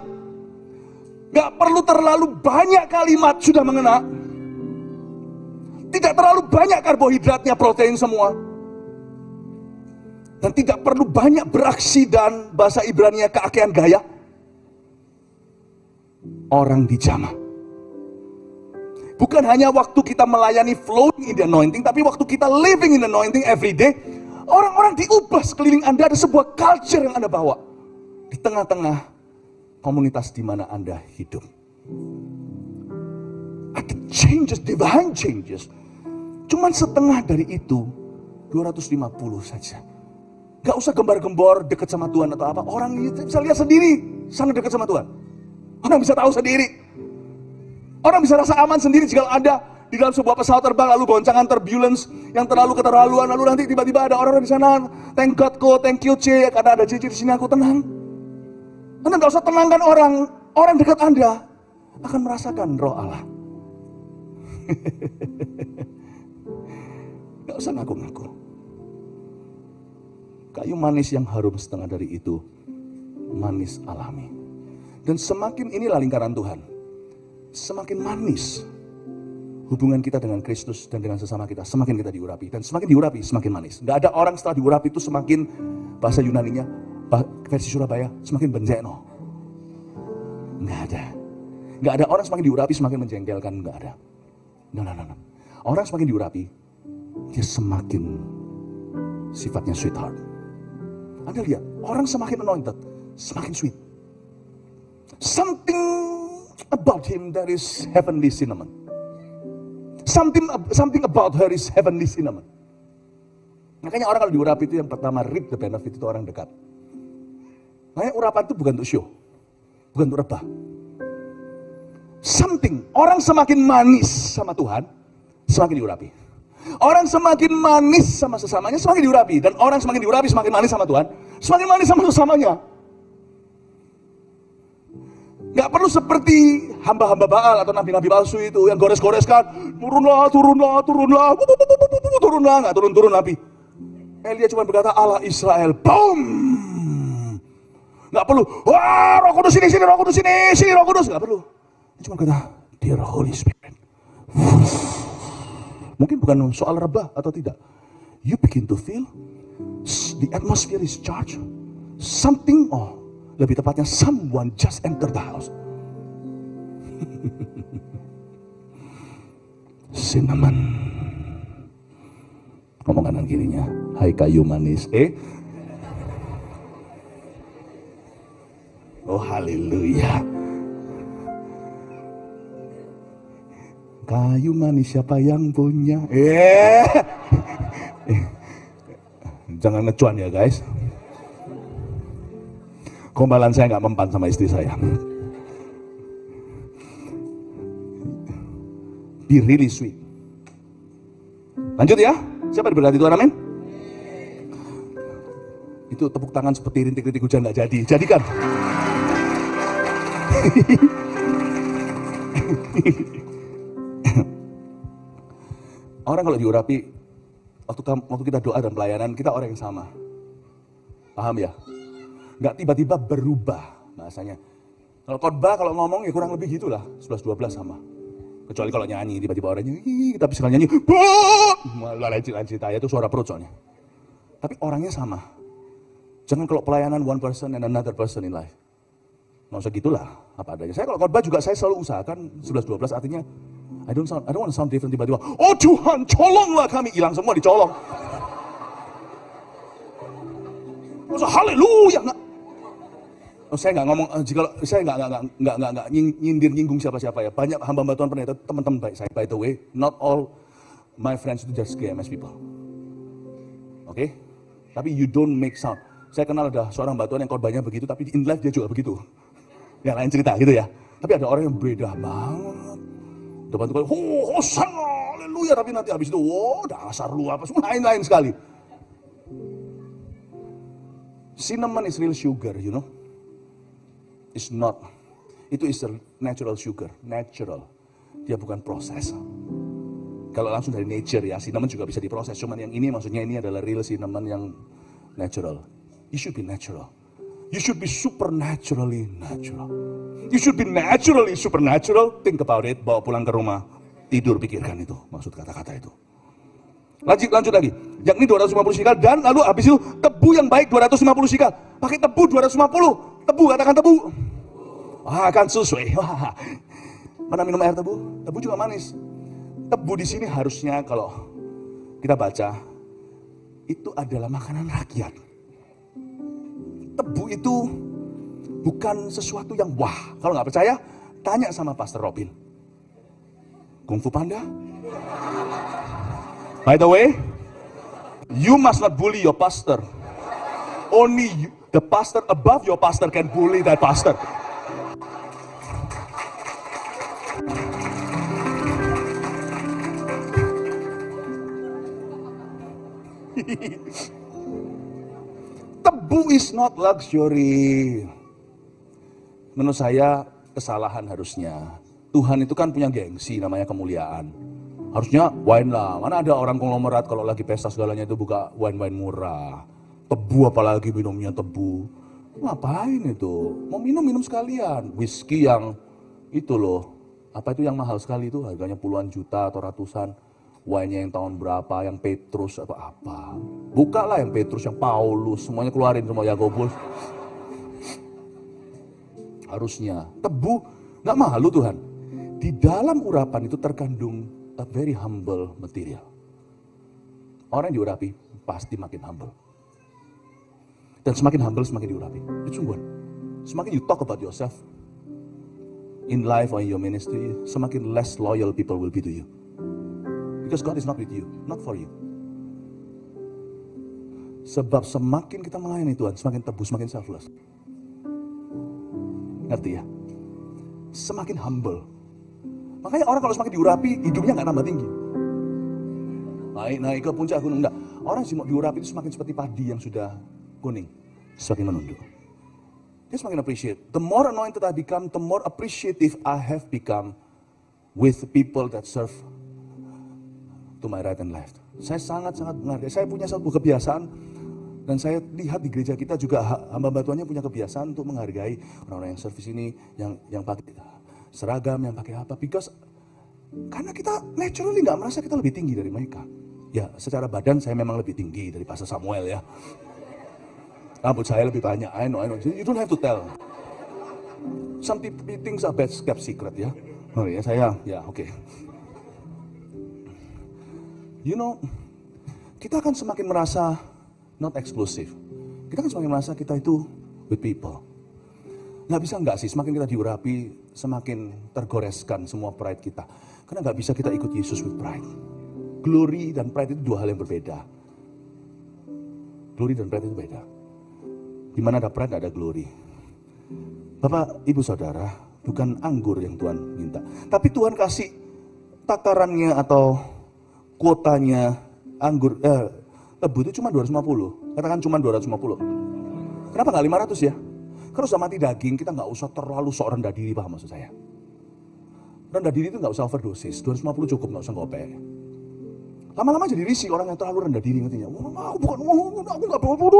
Gak perlu terlalu banyak kalimat sudah mengena. Tidak terlalu banyak karbohidratnya, protein semua. Dan tidak perlu banyak beraksi dan bahasa Ibrani keakean gaya. Orang dijamah. Bukan hanya waktu kita melayani flowing in the anointing, tapi waktu kita living in the anointing every day, orang-orang diubah sekeliling Anda. Ada sebuah culture yang Anda bawa di tengah-tengah komunitas di mana Anda hidup. Ada changes, divine changes. Cuman setengah dari itu, 250 saja. Gak usah gembar-gembor dekat sama Tuhan atau apa. Orang bisa lihat sendiri sana dekat sama Tuhan. Orang bisa tahu sendiri. Orang bisa rasa aman sendiri jika Anda di dalam sebuah pesawat terbang lalu goncangan turbulence yang terlalu keterlaluan, lalu nanti tiba-tiba ada orang di sana, thank God ko, thank you C, karena ada Cici di sini aku tenang. Anda nggak usah tenangkan orang dekat Anda akan merasakan roh Allah. Nggak usah ngaku-ngaku. Kayu manis yang harum setengah dari itu manis alami. Dan semakin inilah lingkaran Tuhan. Semakin manis hubungan kita dengan Kristus dan dengan sesama kita, semakin kita diurapi. Dan semakin diurapi, semakin manis. Gak ada orang setelah diurapi itu semakin, bahasa Yunaninya, versi Surabaya, semakin benjeno. Gak ada. Gak ada orang semakin diurapi, semakin menjengkelkan. Gak ada. No. Orang semakin diurapi, dia semakin sifatnya sweetheart. Anda lihat, orang semakin anointed, semakin sweet. Something about him that is heavenly cinnamon. Something about her is heavenly cinnamon. Makanya orang kalau diurapi itu yang pertama reap the benefit itu orang dekat. Makanya urapan itu bukan untuk show, bukan untuk rebah. Orang semakin manis sama Tuhan, semakin diurapi. Orang semakin manis sama sesamanya, semakin diurapi. Dan orang semakin diurapi, semakin manis sama Tuhan, semakin manis sama sesamanya. Gak perlu seperti hamba-hamba Baal atau nabi-nabi palsu itu yang gores-goreskan, turunlah, gak turun-turun nabi. Elia cuma berkata Allah Israel, boom. Gak perlu, wah Roh Kudus sini, Roh Kudus sini, Roh Kudus. Gak perlu. Dia cuma kata, dear Holy Spirit. Mungkin bukan soal rebah atau tidak. You begin to feel the atmosphere is charged. Something, lebih tepatnya someone just enter the house. Cinnamon. Ngomong kanan kirinya, hai kayu manis. Oh haleluya. Kayu manis siapa yang punya? Jangan ngecuan ya guys. Gombalan saya nggak mempan sama istri saya. Be really sweet. Lanjut ya. Siapa diberkati Tuhan, amin? Itu tepuk tangan seperti rintik-rintik hujan nggak jadi. Jadikan. Orang kalau diurapi, waktu kita doa dan pelayanan, kita orang yang sama. Paham ya? Nggak tiba-tiba berubah bahasanya. Kalau khotbah, kalau ngomong ya kurang lebih gitulah, 11-12 sama. Kecuali kalau nyanyi, tiba-tiba orang nyanyi, tapi sekali nyanyi, malah lancit-lancit aja, itu suara perut soalnya. Tapi orangnya sama. Jangan kalau pelayanan one person and another person in life. Nggak usah gitulah, apa adanya. Saya kalau khotbah juga saya selalu usahakan 11-12 artinya, I don't want to sound different tiba-tiba, oh Tuhan, colonglah kami, hilang semua dicolong. Masa haleluya enggak? Saya nggak ngomong, saya nggak nyindir-nyinggung siapa-siapa ya. Banyak hamba-hamba Tuhan pernah itu teman-teman baik saya. By the way, not all my friends itu just GMS people. Oke? Tapi you don't make sound. Saya kenal ada seorang hamba Tuhan yang korbannya begitu, tapi in life dia juga begitu. Ya lain cerita gitu ya. Tapi ada orang yang beda banget. Depan Tuhan, Hosanna, haleluya. Tapi nanti habis itu, dasar lu apa, semua lain-lain sekali. Cinnamon is real sugar, you know. It's not. Itu is a natural sugar, natural. Dia bukan proses. Kalau langsung dari nature ya, cinnamon juga bisa diproses. Cuman yang ini maksudnya ini adalah real cinnamon yang natural. You should be natural. You should be supernaturally natural. You should be naturally supernatural. Think about it, bawa pulang ke rumah. Tidur pikirkan itu, maksud kata-kata itu. Lanjut lagi. Yang ini 250 shikal, dan lalu habis itu tebu yang baik 250 shikal. Pakai tebu 250. Tebu, katakan tebu. Akan sesuai. Mana minum air tebu? Tebu juga manis. Tebu di sini harusnya kalau kita baca itu adalah makanan rakyat. Tebu itu bukan sesuatu yang wah. Kalau nggak percaya, tanya sama Pastor Robin. Kung Fu Panda. By the way, you must not bully your pastor. Only you, the pastor above your pastor can bully that pastor. Tebu is not luxury. Menurut saya kesalahan harusnya. Tuhan itu kan punya gengsi namanya kemuliaan. Harusnya wine lah. Mana ada orang konglomerat kalau lagi pesta segalanya itu buka wine-wine murah. Tebu apalagi minumnya tebu. Ngapain itu? Mau minum sekalian. Whisky yang itu loh. Apa itu yang mahal sekali itu? Harganya puluhan juta atau ratusan. Wine-nya yang tahun berapa, yang Petrus atau apa. Bukalah yang Petrus, yang Paulus, semuanya keluarin semua Yakobus. Harusnya. Tebu, gak malu Tuhan. Di dalam urapan itu terkandung a very humble material. Orang yang diurapi pasti makin humble. Dan semakin humble, semakin diurapi. Itu sungguhan. Semakin you talk about yourself in life or in your ministry, semakin less loyal people will be to you. Because God is not with you, not for you. Sebab semakin kita melayani Tuhan, semakin tebu, semakin selfless. Ngerti ya? Semakin humble. Makanya orang kalau semakin diurapi, hidupnya nggak nambah tinggi. Naik ke puncak gunung, enggak. Orang yang diurapi itu semakin seperti padi yang sudah kuning, semakin menunduk. Dia semakin appreciate. The more anointed I become, the more appreciative I have become with people that serve to my right and left. Saya sangat-sangat menghargai. Saya punya satu kebiasaan, dan saya lihat di gereja kita juga hamba Tuhannya punya kebiasaan untuk menghargai orang-orang yang servis ini, yang pakai seragam, yang pakai apa. Because karena kita naturally nggak merasa kita lebih tinggi dari mereka. Ya, secara badan saya memang lebih tinggi dari Pastor Samuel ya. Rambut saya lebih banyak. I know. You don't have to tell. Some things are best kept secret ya. Oh ya, saya ya oke. You know, kita akan semakin merasa not exclusive. Kita akan semakin merasa kita itu with people. Nggak bisa nggak sih, semakin kita diurapi, semakin tergoreskan semua pride kita. Karena nggak bisa kita ikut Yesus with pride. Glory dan pride itu dua hal yang berbeda. Glory dan pride itu beda. Di mana ada pride, ada glory. Bapak, Ibu, Saudara, bukan anggur yang Tuhan minta. Tapi Tuhan kasih takarannya atau kuotanya anggur, tebu itu cuma 250. Katakan cuma 250. Kenapa nggak 500 ya? Karena sudah mati daging, kita nggak usah terlalu sok rendah diri, paham maksud saya? Rendah diri itu nggak usah overdosis, 250 cukup, nggak usah ngopek. Lama-lama jadi risih orang yang terlalu rendah diri, ngertinya. Aku nggak bodoh,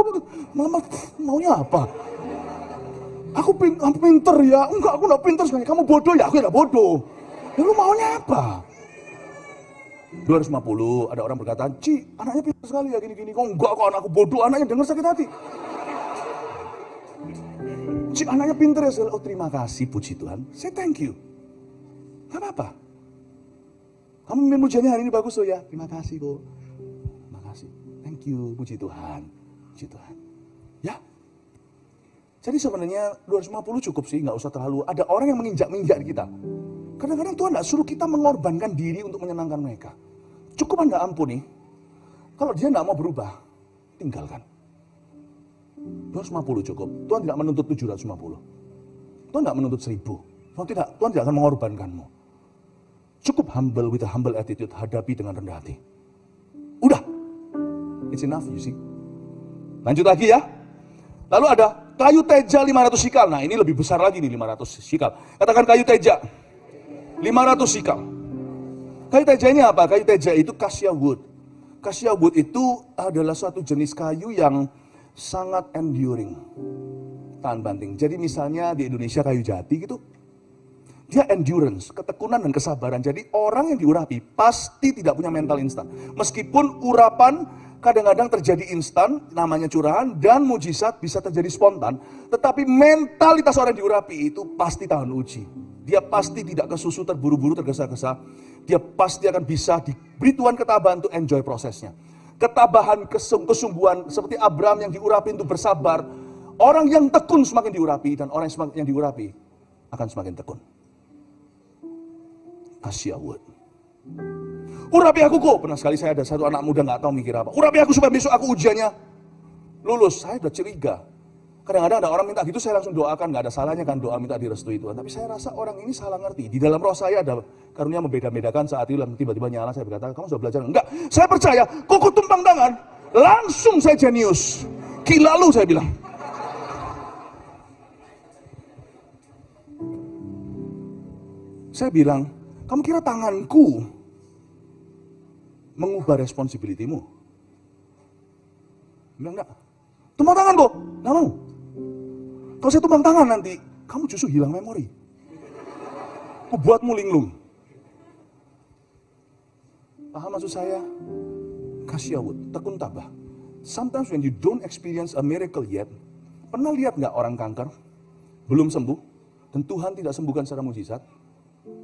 maunya apa? Aku pinter ya, enggak, aku nggak pinter sekali. Kamu bodoh ya, aku nggak bodoh. Ya lu maunya apa? 250, ada orang berkata, Ci, anaknya pintar sekali ya gini-gini. Kok enggak, kok anakku bodoh, anaknya denger sakit hati. Ci, anaknya pintar ya sekali. Oh, terima kasih, puji Tuhan. Say thank you. Gak apa-apa. Kamu mimpin pujiannya hari ini bagus loh ya. Terima kasih, Bu. Terima kasih. Thank you, puji Tuhan. Puji Tuhan. Ya. Jadi sebenarnya 250 cukup sih, nggak usah terlalu. Ada orang yang menginjak-injak kita. Kadang-kadang Tuhan nggak suruh kita mengorbankan diri untuk menyenangkan mereka. Cukup Anda ampuni. Kalau dia nggak mau berubah, tinggalkan. 250 cukup. Tuhan tidak menuntut 750. Tuhan tidak menuntut 1000. Tuhan tidak akan mengorbankanmu. Cukup humble with a humble attitude. Hadapi dengan rendah hati. Udah. It's enough, you see. Lanjut lagi ya. Lalu ada kayu teja 500 sikal. Nah ini lebih besar lagi nih 500 sikal. Katakan kayu teja. 500 sikal. Kayu teja ini apa? Kayu teja itu cassia wood. Cassia wood itu adalah suatu jenis kayu yang sangat enduring. Tahan banting. Jadi misalnya di Indonesia kayu jati gitu. Dia endurance, ketekunan dan kesabaran. Jadi orang yang diurapi pasti tidak punya mental instan. Meskipun urapan kadang-kadang terjadi instan, namanya curahan, dan mujizat bisa terjadi spontan. Tetapi mentalitas orang yang diurapi itu pasti tahan uji. Dia pasti tidak kesusu, terburu-buru, tergesa-gesa. Dia pasti akan bisa diberi Tuhan ketabahan untuk enjoy prosesnya. Ketabahan, kesungguhan, seperti Abraham yang diurapi untuk bersabar. Orang yang tekun semakin diurapi, dan orang yang diurapi akan semakin tekun. Kasih awet. Urapi aku kok. Pernah sekali saya ada satu anak muda nggak tahu mikir apa. Urapi aku supaya besok aku ujiannya lulus. Saya udah curiga. Kadang-kadang ada orang minta gitu, saya langsung doakan. Nggak ada salahnya kan doa minta direstui Tuhan. Tapi saya rasa orang ini salah ngerti. Di dalam roh saya ada karunia membeda-bedakan. Saat itu tiba-tiba nyala, saya berkata, kamu sudah belajar? Enggak, saya percaya. Kok tumpang tangan, langsung saya jenius. Gila lu, saya bilang. Saya bilang, kamu kira tanganku mengubah responsibility-mu? Bilang enggak. Tumpang tangan kok, enggak mau. Kalau saya tumpang tangan nanti, kamu justru hilang memori. Aku buatmu linglung. Paham maksud saya? Kasih awet, tekun tabah. Sometimes when you don't experience a miracle yet, pernah lihat nggak orang kanker belum sembuh dan Tuhan tidak sembuhkan secara mujizat?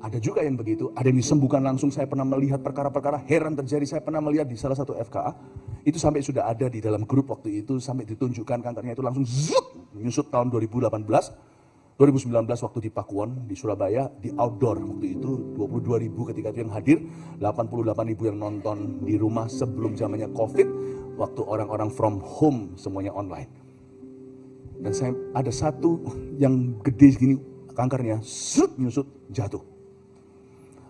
Ada juga yang begitu, ada yang disembuhkan langsung. Saya pernah melihat perkara-perkara heran terjadi. Saya pernah melihat di salah satu FKA, itu sampai sudah ada di dalam grup waktu itu, sampai ditunjukkan kankernya itu langsung zut, menyusut tahun 2018, 2019 waktu di Pakuwon, di Surabaya, di outdoor waktu itu, 22.000 ketika itu yang hadir, 88.000 yang nonton di rumah sebelum zamannya COVID, waktu orang-orang from home semuanya online. Dan saya ada satu yang gede segini kankernya, zut, menyusut, jatuh.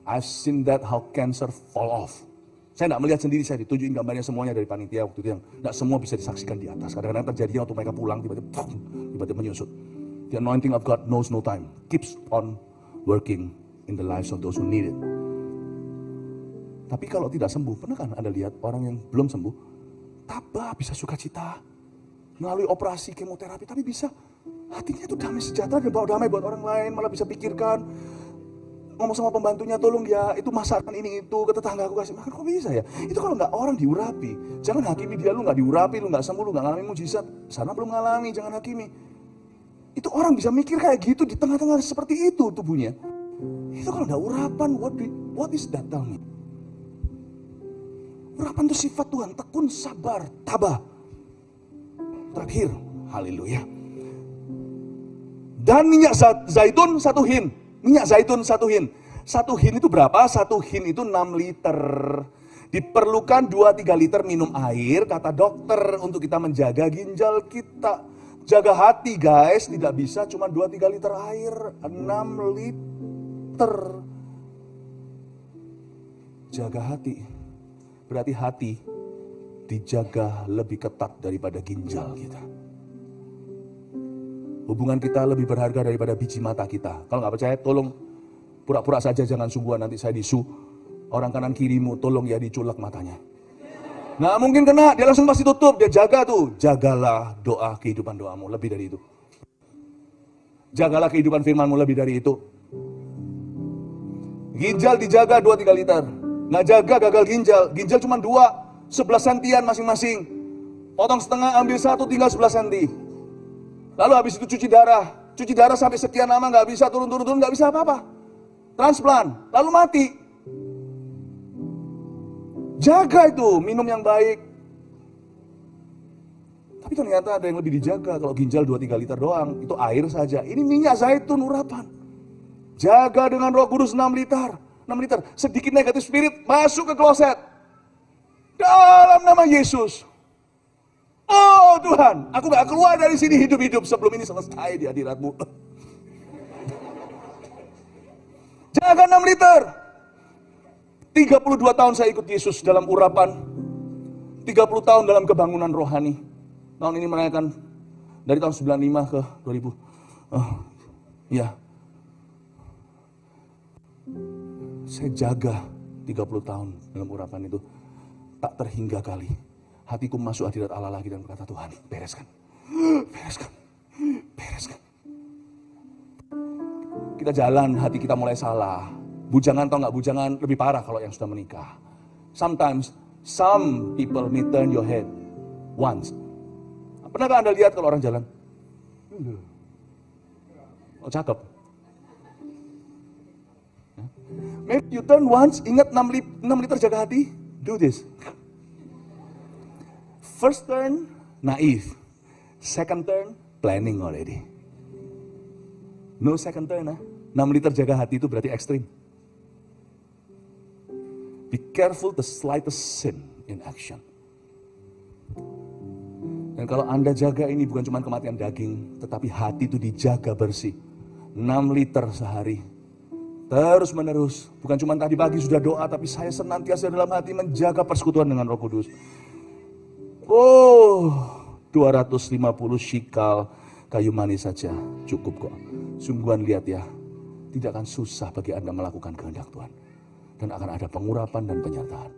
I've seen that how cancer fall off. Saya tidak melihat sendiri, saya ditunjukin gambarnya semuanya dari panitia waktu itu yang tidak semua bisa disaksikan di atas. Kadang-kadang terjadinya waktu mereka pulang tiba-tiba menyusut. The anointing of God knows no time, keeps on working in the lives of those who need it. Tapi kalau tidak sembuh, pernah kan Anda lihat orang yang belum sembuh, tabah, bisa sukacita, melalui operasi kemoterapi, tapi bisa hatinya itu damai sejahtera dan bawa damai buat orang lain, malah bisa pikirkan, ngomong sama pembantunya, tolong ya, itu masakan ini itu, ke tetangga aku kasih makan, kok bisa ya? Itu kalau nggak orang diurapi, jangan hakimi dia, lu nggak diurapi, lu nggak sembuh, lu nggak ngalami mujizat, sana belum ngalami, jangan hakimi. Itu orang bisa mikir kayak gitu di tengah-tengah seperti itu tubuhnya. Itu kalau nggak urapan, what is that, tell me? Urapan itu sifat Tuhan, tekun, sabar, tabah. Terakhir, haleluya. Dan minyak zaitun 1 hin. Minyak zaitun 1 hin. 1 hin itu berapa? 1 hin itu 6 liter. Diperlukan 2-3 liter minum air, kata dokter, untuk kita menjaga ginjal kita. Jaga hati guys, tidak bisa cuma 2-3 liter air. 6 liter. Jaga hati. Berarti hati dijaga lebih ketat daripada ginjal kita. Hubungan kita lebih berharga daripada biji mata kita. Kalau nggak percaya, tolong pura-pura saja, jangan sungguhan, nanti saya disu. Orang kanan kirimu, tolong ya diculek matanya. Nggak mungkin kena, dia langsung pasti tutup, dia jaga tuh. Jagalah doa kehidupan doamu, lebih dari itu. Jagalah kehidupan firmanmu, lebih dari itu. Ginjal dijaga 2-3 liter. Nggak jaga, gagal ginjal. Ginjal cuma 2, 11 sentian masing-masing. Potong setengah, ambil 1, tinggal 11 senti. Lalu habis itu cuci darah. Cuci darah sampai sekian lama nggak bisa turun-turun, nggak bisa apa-apa. Transplant, lalu mati. Jaga itu, minum yang baik. Tapi ternyata ada yang lebih dijaga. Kalau ginjal 2-3 liter doang, itu air saja. Ini minyak zaitun urapan. Jaga dengan Roh Kudus 6 liter. 6 liter. Sedikit negatif spirit masuk ke kloset. Dalam nama Yesus. Oh Tuhan, aku gak keluar dari sini hidup-hidup sebelum ini selesai di hadirat-Mu. Jaga 6 liter. 32 tahun saya ikut Yesus dalam urapan. 30 tahun dalam kebangunan rohani. Tahun ini merayakan dari tahun 95 ke 2000. Ya. Saya jaga 30 tahun dalam urapan itu. Tak terhingga kali hatiku masuk hadirat Allah lagi dan berkata, Tuhan, bereskan. Bereskan. Bereskan. kita jalan, hati kita mulai salah. Bujangan atau nggak bujangan, lebih parah kalau yang sudah menikah. Sometimes, some people may turn your head once. Pernahkah Anda lihat kalau orang jalan? Oh, cakep. Maybe you turn once, ingat 6 liter jaga hati? Do this. First turn, naive. Second turn, planning already. No second turn, 6 liter jaga hati itu berarti ekstrim. Be careful the slightest sin in action. Dan kalau Anda jaga ini bukan cuma kematian daging, tetapi hati itu dijaga bersih. 6 liter sehari. Terus menerus. Bukan cuma tadi pagi sudah doa, tapi saya senantiasa dalam hati menjaga persekutuan dengan Roh Kudus. Oh, 250 shikal kayu manis saja cukup kok. Sungguhan lihat ya, tidak akan susah bagi Anda melakukan kehendak Tuhan. Dan akan ada pengurapan dan penyertaan.